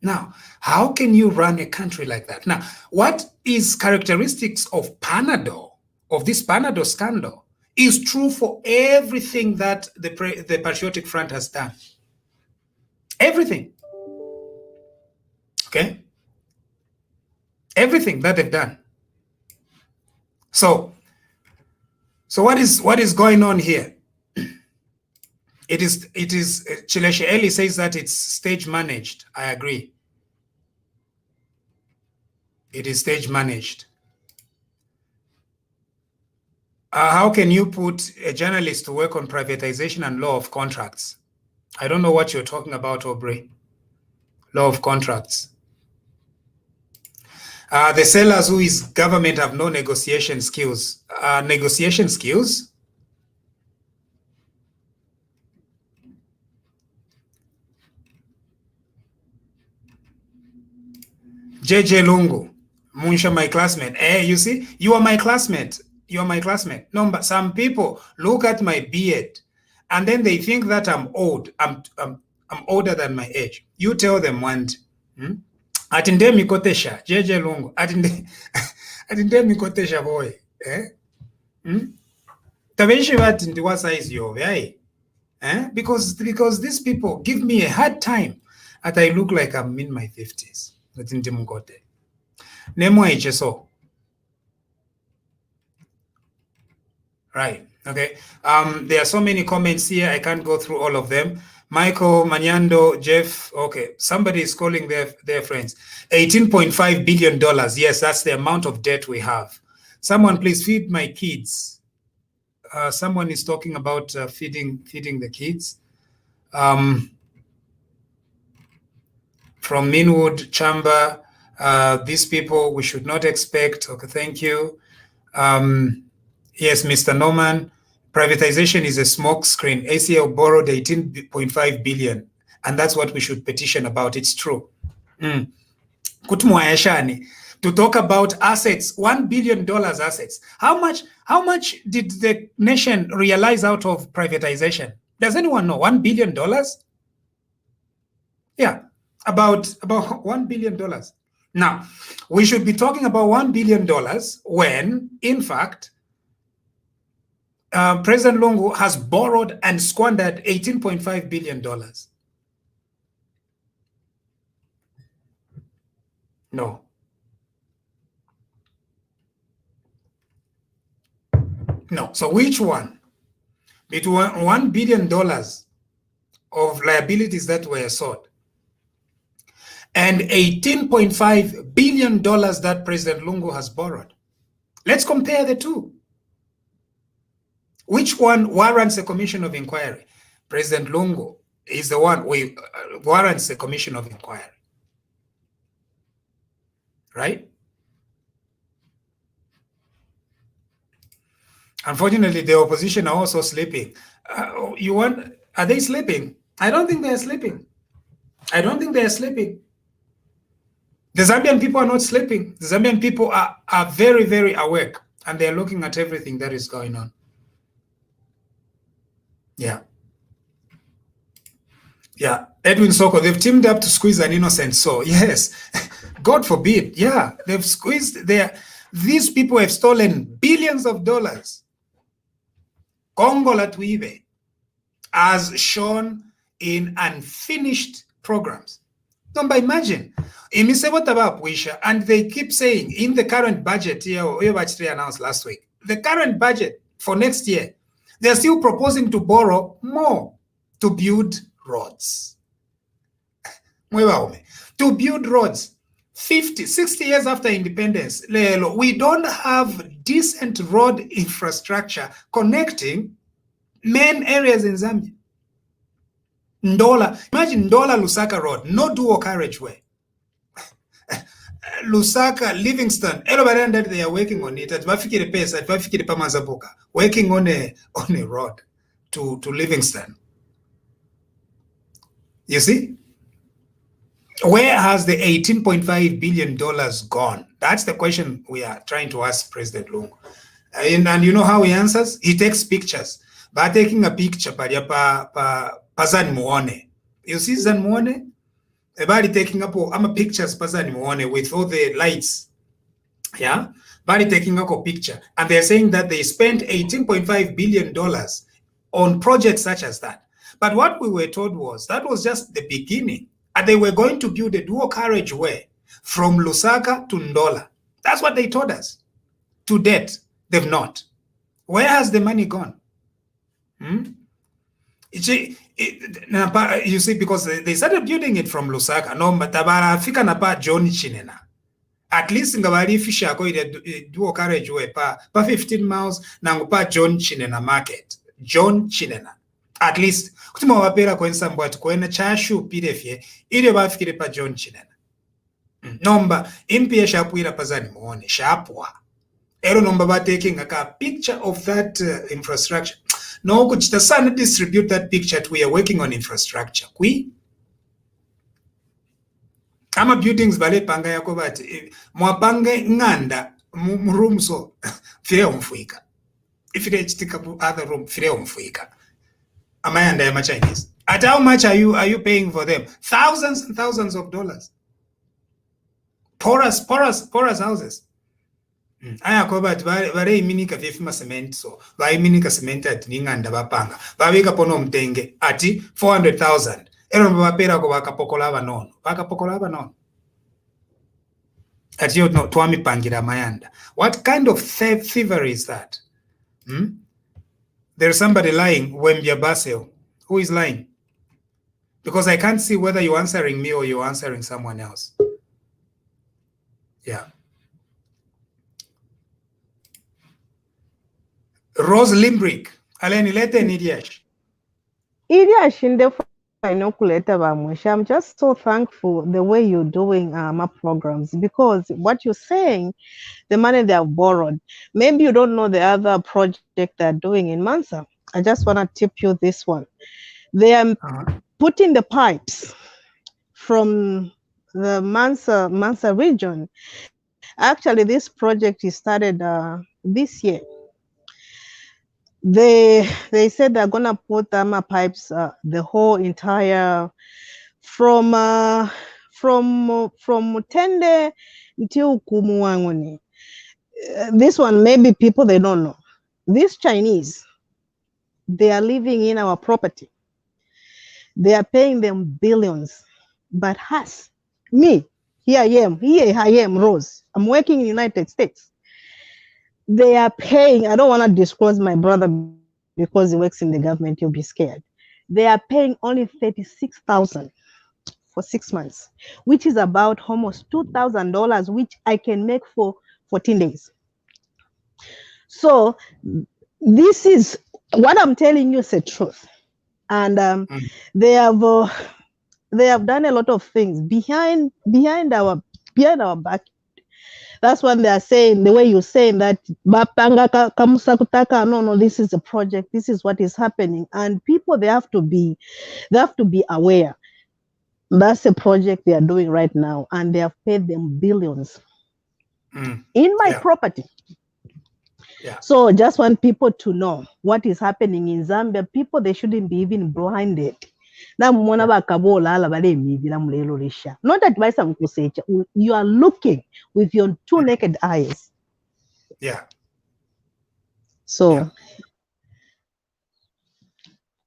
Now, how can you run a country like that? Now, what is characteristics of Panadol, of this Panadol scandal, is true for everything that the Patriotic Front has done. Everything. Okay? Everything that they've done. So what is going on here? It is Chileshe Eli says that it's stage managed. I agree. It is stage managed. How can you put a journalist to work on privatization and law of contracts? I don't know what you're talking about, Aubrey. Law of contracts. The sellers who is government have no negotiation skills. Negotiation skills? JJ Lungu, Munsha, my classmate. Hey, you see, you are my classmate. You are my classmate. No, but some people look at my beard and then they think that I'm old. I'm older than my age. You tell them one. Atinde mikotesha, JJ Lungu. Atinde mikotesha boy. Taveshi watindi what size you are, because these people give me a hard time that I look like I'm in my 50s. Right. Okay. There are so many comments here. I can't go through all of them. Michael, Manyando, Jeff. Okay. Somebody is calling their friends. $18.5 billion. Yes, that's the amount of debt we have. Someone please feed my kids. Someone is talking about feeding the kids. From Minwood Chamber, these people we should not expect. Okay, thank you. Yes, Mr. Norman, privatization is a smoke screen. ACL borrowed 18.5 billion, and that's what we should petition about. It's true. Kutumuayashani, to talk about assets, $1 billion assets. How much did the nation realize out of privatization? Does anyone know? $1 billion? Yeah. About $1 billion. Now, we should be talking about $1 billion when, in fact, President Lungu has borrowed and squandered $18.5 billion. No. No. So which one? Between $1 billion of liabilities that were sought and $18.5 billion that President Lungu has borrowed. Let's compare the two. Which one warrants a commission of inquiry? President Lungu, is the one we warrants a commission of inquiry. Right? Unfortunately, the opposition are also sleeping. Are they sleeping? I don't think they're sleeping. I don't think they're sleeping. The Zambian people are not sleeping. The Zambian people are very, very awake, and they're looking at everything that is going on. Yeah. Yeah. Edwin Soko, they've teamed up to squeeze an innocent soul. Yes. God forbid. Yeah. They've squeezed these people have stolen billions of dollars. Congo Latwibe, as shown in unfinished programs. Number, imagine, and they keep saying in the current budget, we announced last week, the current budget for next year, they're still proposing to borrow more to build roads. To build roads. 50, 60 years after independence, we don't have decent road infrastructure connecting main areas in Zambia. Ndola, imagine Ndola Lusaka Road, no dual carriageway. Lusaka, Livingston, everybody that they are working on it. At Bafikiri Pesa, at Bafikiri Pamazabuka, working on a road to Livingston. You see? Where has the $18.5 billion gone? That's the question we are trying to ask President Lungu. And you know how he answers? He takes pictures. By taking a picture, pa Zan Muone. You see Zan Muone? Everybody taking up pictures pa Zan Muone with all the lights. Yeah? Body taking up a picture. And they're saying that they spent $18.5 billion on projects such as that. But what we were told was that was just the beginning. And they were going to build a dual carriageway from Lusaka to Ndola. That's what they told us. To date, they've not. Where has the money gone? You see, because they started building it from Lusaka. No, but Afika napa John Chinena. At least in Gabari Fisher go dual carriageway pa 15 miles na John Chinena market. John Chinena. At least kutima wapera kwensa mbwatu kwena chashu pirefye ile bafikire pa John Chinena. Nomba impia shapuira pazani muone shapwa. Ero nomba ba taking a picture of that infrastructure. No kuchita sana distribute that picture to we are working on infrastructure. Ama buildings bale panga yako bati mwapange nganda murumso fire umfuika. If you take up other room fire umfuika. Am I under my Chinese? At how much are you paying for them? Thousands and thousands of dollars. Porous houses. Aya kobat bare minika vifima cement so vai minika cement at ninganda bapanga babika pono mtenge ati 400,000 ero bapera ko bakapokolaba nono ati yo no twami pangira mayanda. What kind of thievery is that? There's somebody lying, Wembia Basel. Who is lying? Because I can't see whether you're answering me or you're answering someone else. Yeah. Rose Limbrick. Aleni lete Nidiash. Idiash in the I'm just so thankful the way you're doing my programs, because what you're saying, the money they have borrowed, maybe you don't know the other project they're doing in Mansa. I just want to tip you this one. They are putting the pipes from the Mansa region. Actually, this project is started this year. They said they're gonna put pipes the whole entire from Mutende until Kumuangoni. This one, maybe people they don't know. These Chinese, they are living in our property. They are paying them billions. But us, me, here I am, Rose. I'm working in the United States. They are paying, I don't want to disclose my brother because he works in the government, you'll be scared. They are paying only $36,000 for 6 months, which is about almost $2,000, which I can make for 14 days. So this is what I'm telling you is the truth. And they have done a lot of things behind our back. That's what they are saying, the way you're saying that no, this is a project, this is what is happening. And people, they have to be aware. That's a project they are doing right now, and they have paid them billions in my property. Yeah. So just want people to know what is happening in Zambia. People, they shouldn't be even blinded. Not advice I'm going to say. You are looking with your two naked eyes. Yeah. So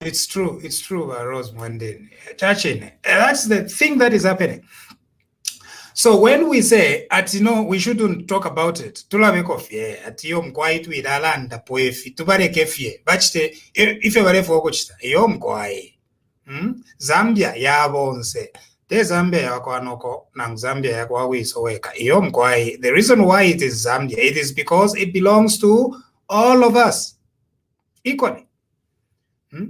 it's true, Rose Mwandeni. That's the thing that is happening. So when we say we shouldn't talk about it, tulabeko fie ati yo mkwai tu idalanda poefi tubareke fie bachite ife barefo okuchita yo mkwai Zambia yabonse te Zambia yakwanoko nang Zambia yakwawisoweka yo mkwai. The reason why it is Zambia, it is because it belongs to all of us equally.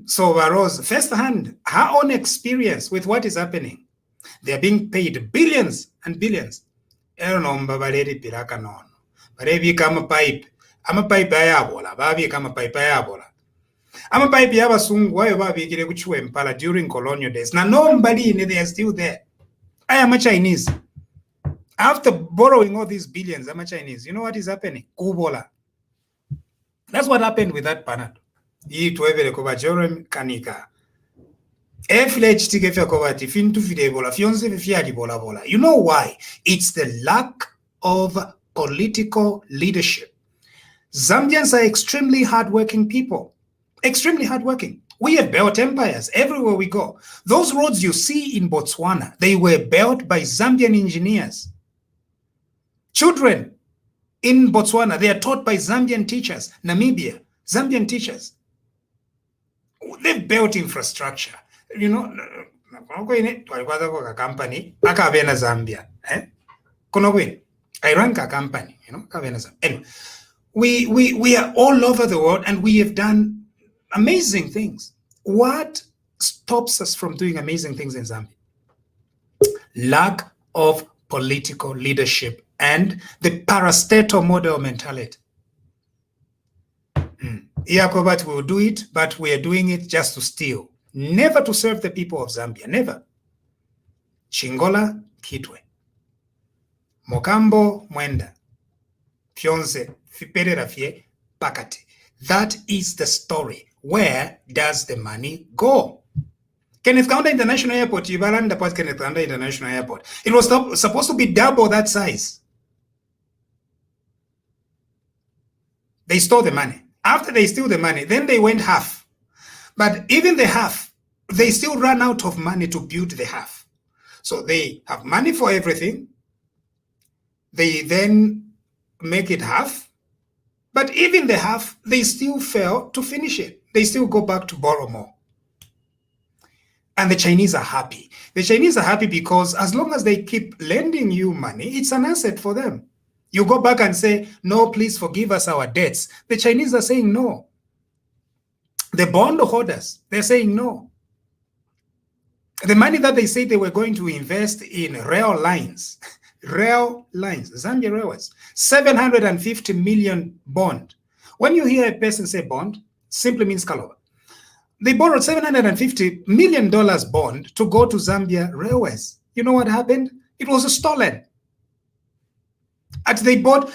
So Rose, firsthand, her own experience with what is happening. They are being paid billions and billions. I don't know, Babaleri Piraka non. But they become a pipe. I'm a pipe ayabola. Babi come a pipe ayabola. I'm a pipe yabasung. Why Babi Girekuchu Impala during colonial days? Now nobody in they are still there. I am a Chinese. After borrowing all these billions, I'm a Chinese. You know what is happening? Kubola. That's what happened with that panel. He to every Jerome Kanika. You know why? It's the lack of political leadership. Zambians are extremely hardworking people. Extremely hardworking. We have built empires everywhere we go. Those roads you see in Botswana, they were built by Zambian engineers. Children in Botswana, they are taught by Zambian teachers. Namibia, Zambian teachers. They've built infrastructure. You know, company, Zambia. I rank a company, Anyway, we are all over the world and we have done amazing things. What stops us from doing amazing things in Zambia? Lack of political leadership and the parastatal model mentality. Iakobat will do it, but we are doing it just to steal. Never to serve the people of Zambia. Never. Chingola Kitwe. Mokambo Mwenda. Fionze Fiperera Fie Pakati. That is the story. Where does the money go? Kenneth Kaunda International Airport, Ibalanda Port Kenneth Kaunda International Airport. It was supposed to be double that size. They stole the money. After they steal the money, then they went half. But even the half, they still run out of money to build the half. So they have money for everything. They then make it half. But even the half, they still fail to finish it. They still go back to borrow more. And the Chinese are happy. The Chinese are happy because as long as they keep lending you money, it's an asset for them. You go back and say, no, please forgive us our debts. The Chinese are saying no. The bond holders, they're saying no. The money that they say they were going to invest in rail lines, Zambia Railways, 750 million bond. When you hear a person say bond, simply means Kalova. They borrowed $750 million bond to go to Zambia Railways. You know what happened? It was stolen. They bought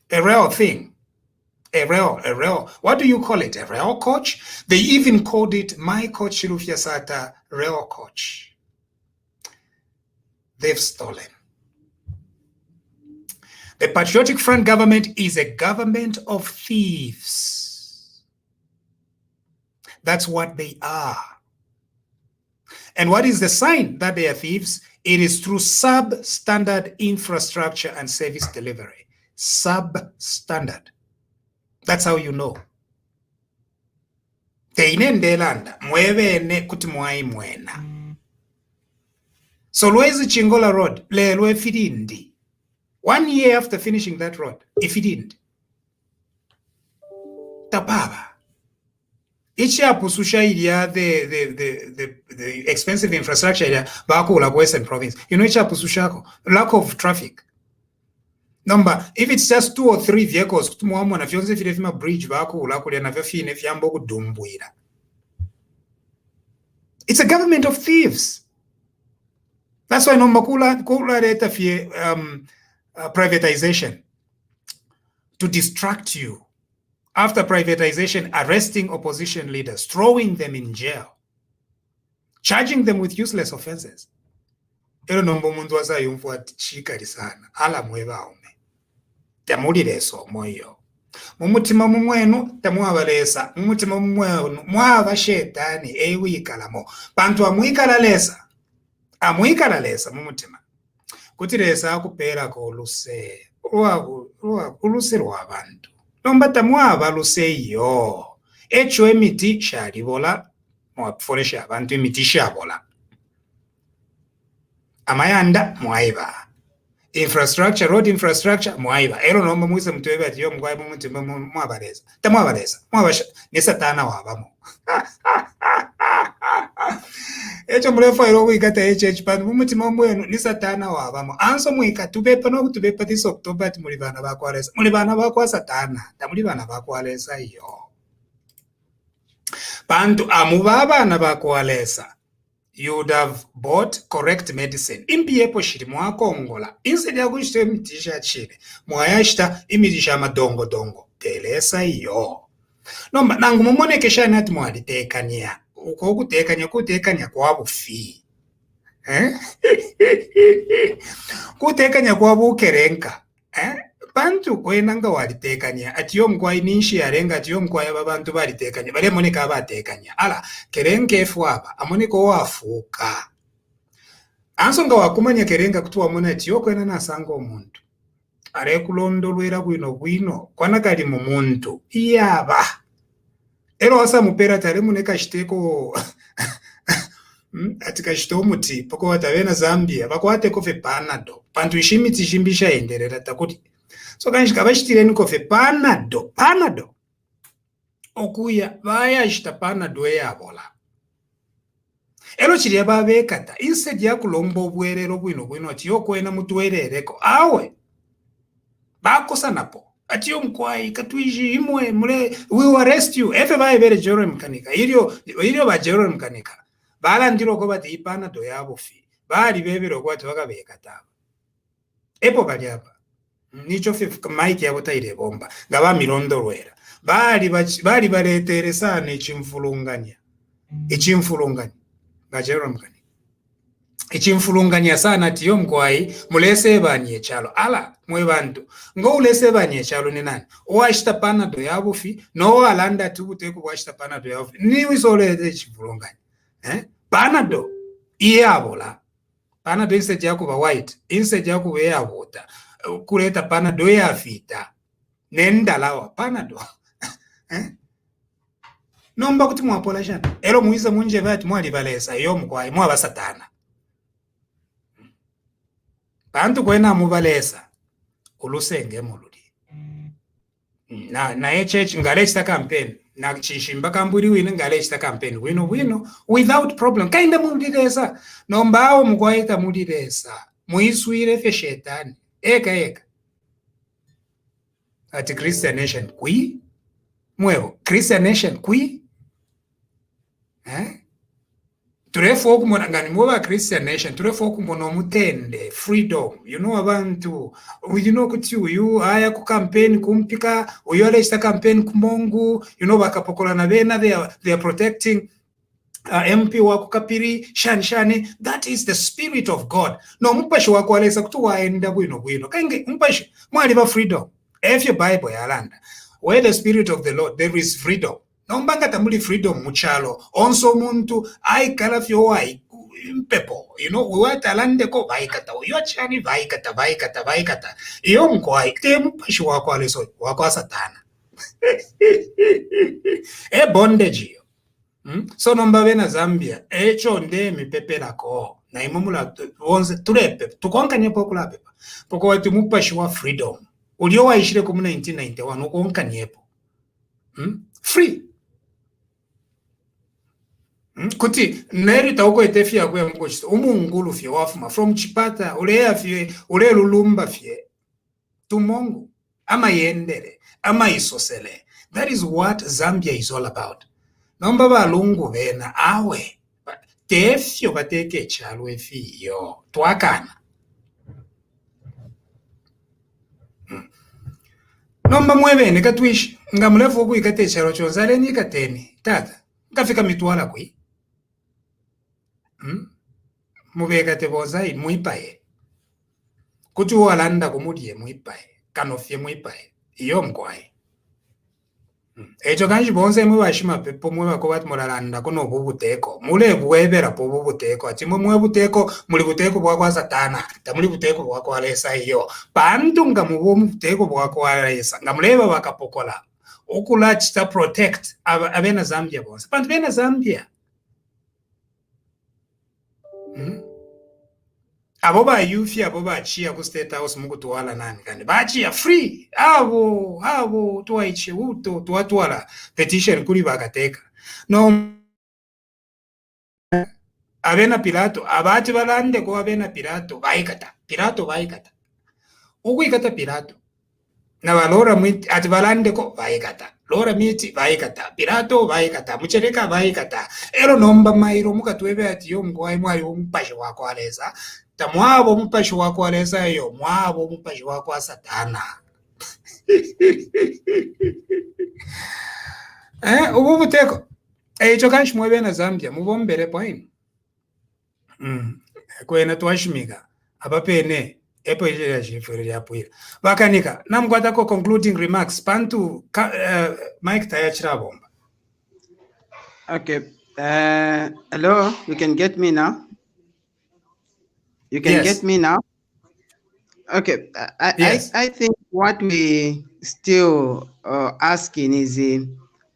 a rail thing. A rail. What do you call it? A rail coach? They even called it My Coach Shirufya Sata Rail Coach. They've stolen. The Patriotic Front government is a government of thieves. That's what they are. And what is the sign that they are thieves? It is through substandard infrastructure and service delivery. Substandard. That's how you know. So Lwezi Chingola Road, Lelwe Fidindi. 1 year after finishing that road, if he didn't. tapaba ichiapususha ilia the expensive infrastructure ilia bakula ku Western province ichiapusushako lack of traffic. Number, if it's just 2 or 3 vehicles, kutumwa na fyonze vile vima bridge bakula kulia na vyafine fyambo kudumbuira. It's a government of thieves. That's why no makula leta fie privatization to distract you. After privatization, arresting opposition leaders, throwing them in jail, charging them with useless offenses. Ero nombo mundu waza yumfuat chikari sana. Ala mweba ume. Tamulireso moyo. Mumutima mumwenu tamuabalesa. Mumutima mumwenu mwaba shetani ewikalamo. Pantu amwikalalesa. Amwikalalesa mumutima. Kutiresa akupera ko luse. Uluse lwabantu. Nomba tamuaba luse yo. Echo emiti sharibola. Mwaforesha abantu emiti shabola. Amayanda mwaiba. Infrastructure, road infrastructure, mwaiba. Ero nomba mwise mtuwebe ati yo mwaiba mumutima mwabaleza. Tamuabaleza. Mwabasha. Ni satana wabamo. Echo mrefu ero wikata HH panu mumutima mwenu ni satana wabamo. Anso mwika tubepa no tubepa this October ati mulibana bakwalesa. Mulibana bakwa satana. Tamulibana bakwalesa yo. Pantu amubaba na bakwalesa. You would have bought correct medicine. Impiepo shiri mwakongola. Instead ya kushite mitisha chile. Mwayashita imitisha madongo dongo. Pelesa yo. Nomba nangu mumone kesha nati mwalitekania. Uko kutekania kwa bufi. Kutekania kwa bukerenka. Bantu kwenanga walitekania. Atiyo mkwai ninshi ya renga. Atiyo mkwai babantu walitekania. Bale moneka abatekania. Ala, kerenke fuaba. Amoneko wafuka. Ansonga wakumanya kerenga kutuwa muna atiyo kwena nasanga omuntu. Are kulondo lwera gwino. Kwana kali mumuntu. Iyaba. Ero wasa mupera tare muneka shiteko atika shitomuti poko watavena Zambia bakwate kofe panado pantu ishimiti shimbisha enderera takuti so kanishika bashitireni kofe panado okuya baya shita panado yabola ero chiri babekata instead ya kulombo obwerero bwino ati yokwena mutwerereko awe bakosa napo atiyo mkwai katuishi imwe mule we will arrest you efe bae bere jero mkanika ilio ba jero mkanika bala ndiro ko bati ipana do yabufi bali bebero kwati bakabekata epo bali apa nicho fifika mike yabo taire bomba ngaba mirondo rwera bali baletere sana ichimfulunganya bajero mkanika ichimfulunganya sana atiyo mkwai mulese banye chalo ala mwe bantu ngo ulese banye chalo ni nani owashita panado yabufi no alanda tubuteku washita panado yabufi ni wisoleze chimfulunganya panado iyabola panado instead yakuba white instead yakuba yabota kuleta panado yafita nendalawa panado nomba kuti mwapola shana ero muiza munje bati mwali balesa yo mkwai mwaba satana bantu kwena mubalesa ulusenge mululi na church ngalechita campaign na chishimba kamburi wina ngalechita campaign wino without problem kainda mulilesa nombao mukwaita mulilesa muiswire fe shetani eka ati Christian nation kui mwevo Christian nation kui turefo kumona ngani mwa Christian nation turefo kumona mutende freedom abantu kuti uyu aya ku campaign kumpika uyole ista campaign kumongu bakapokola na bena they are protecting MP wako kapiri shani that is the spirit of God no mpashi wako alesa kuti waenda bwino kange mpashi mwali ba freedom if your bible yalanda where the spirit of the Lord there is freedom nombanga tamuli freedom muchalo onso muntu aikala fyo impepo uwatalande ko vaikata uyochani vaikata iyo mkwai temupashi wako aleso wako satana bondage yo so nomba bena Zambia echo nde mipepera ko na imumula wonze turepe tukonkanye pokula pepa poko wati mupashi wa freedom ulio waishire ku 1991 ukonkanyepo Free. Kuti neri tauko etefia kwe mkochito umungulu fye wafuma from chipata ulea fye ule lulumba fye tumongu ama yendere ama isosele. That is what Zambia is all about. Nomba balungu vena awe tefyo bateke chalwe fiyo tuakana. Nomba mwebene katwishi nga mlefu uku ikate chalo chonzale ni kateni tata ngafika mituala kui mubeka tebozai muipaye kuti walanda kumudie muipaye kanofye muipaye iyo mkwaye echo kanji bonse mwe bashima pepo mwe bakobati mulalanda kuno bubuteko mule bwebera po bubuteko ati mwe buteko muli buteko bwa satana tamuli buteko bwa kwa lesa iyo bantu nga mubo buteko bwa kwa lesa ngamuleba bakapokola okula chita protect abena Zambia bonse bantu bena Zambia abo ba yufi abo ba chia ku state house mukutuwala nani kandi ba chia free abo tuwaiche uto tuwatwala petition kuri bakateka no abena Pilato abati balande ko abena Pilato baikata ukuikata Pilato na balora mwiti ati balande ko baikata lora miti baikata Pilato baikata muchereka baikata ero nomba mairo mukatwebe ati yo mkwai mwayo mpashe wako aleza tamwabo mpashi wako aleza yo mwabo mpashi wako satana ubu buteko echo kanshi mwebe na Zambia mubombere point kwena twashimiga abapene epo ile jifuri yapwira bakanika namkwata ko concluding remarks pantu Mike tayachira bomba. Okay, hello, you can get me now. You can get me now? Okay, I think what we still asking is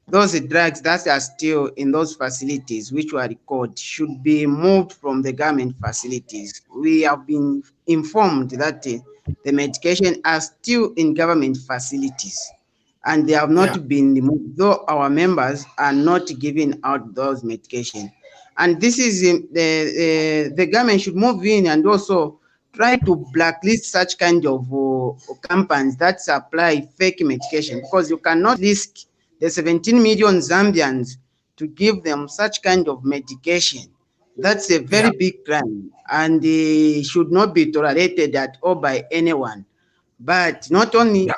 those drugs that are still in those facilities which were recorded should be moved from the government facilities. We have been informed that the medication are still in government facilities and they have not been removed, though our members are not giving out those medication. And this is the government should move in and also try to blacklist such kind of companies that supply fake medication, because you cannot risk the 17 million Zambians to give them such kind of medication. That's a very big crime and should not be tolerated at all by anyone. But not only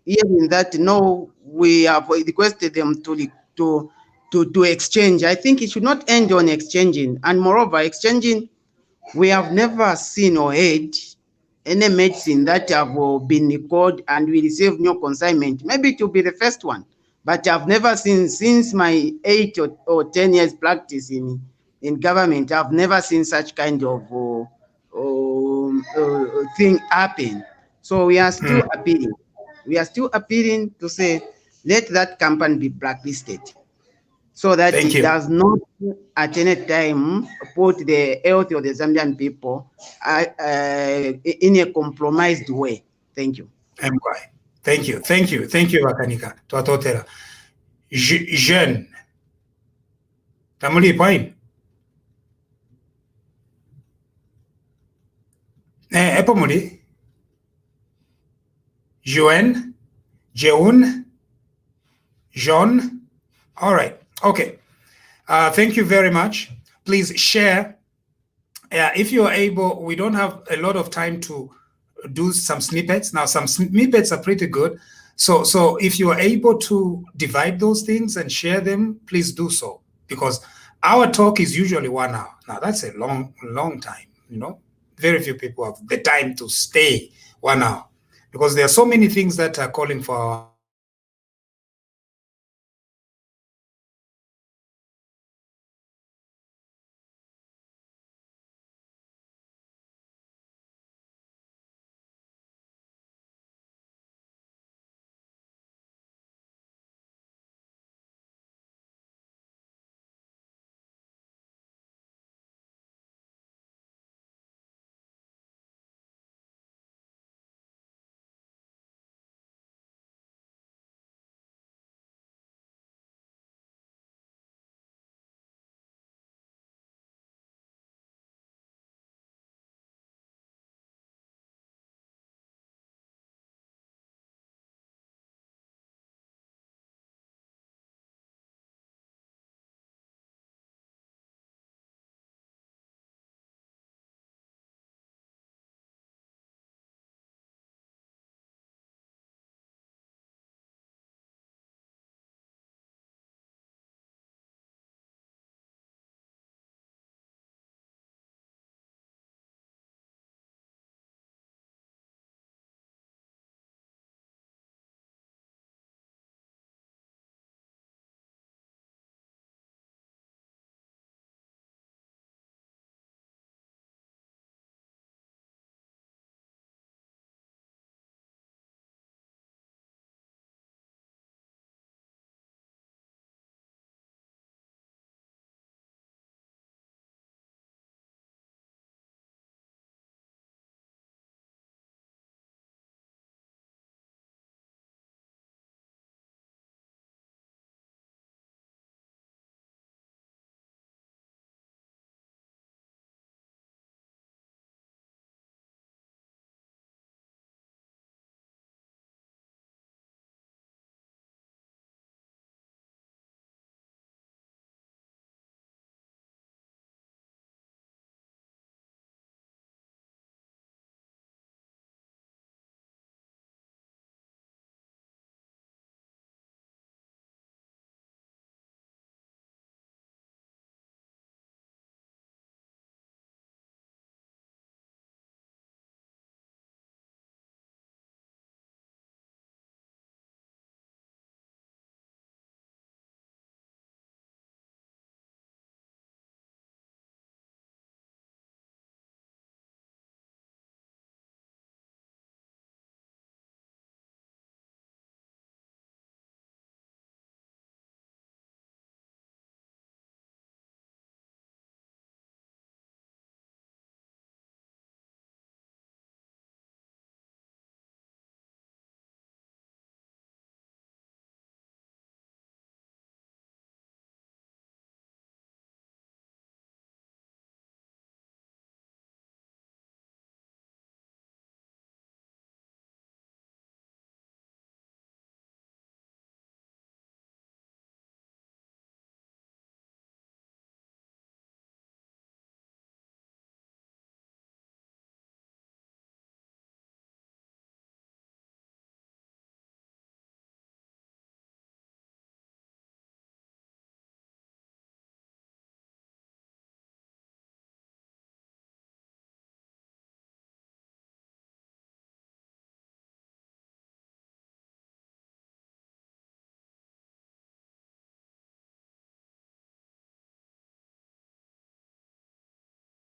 even that, no, we have requested them to exchange. I think it should not end on exchanging. And moreover, exchanging, we have never seen or heard any medicine that have been recalled and we receive no consignment. Maybe it will be the first one, but I've never seen, since my 8 or 10 years practice in government, I've never seen such kind of thing happen. So we are still appealing. We are still appealing to say, let that company be blacklisted, so that it does not at any time put the health of the Zambian people in a compromised way. Thank you. Thank you, Bakanika. Tuatotera. Jeune. Tamuli point. Epo muli. Jeune. Jeun. Jean. All right. Okay. Thank you very much. Please share. If you are able, we don't have a lot of time to do some snippets. Now, some snippets are pretty good. So if you are able to divide those things and share them, please do so, because our talk is usually 1 hour. Now, that's a long time, you know. Very few people have the time to stay 1 hour, because there are so many things that are calling for our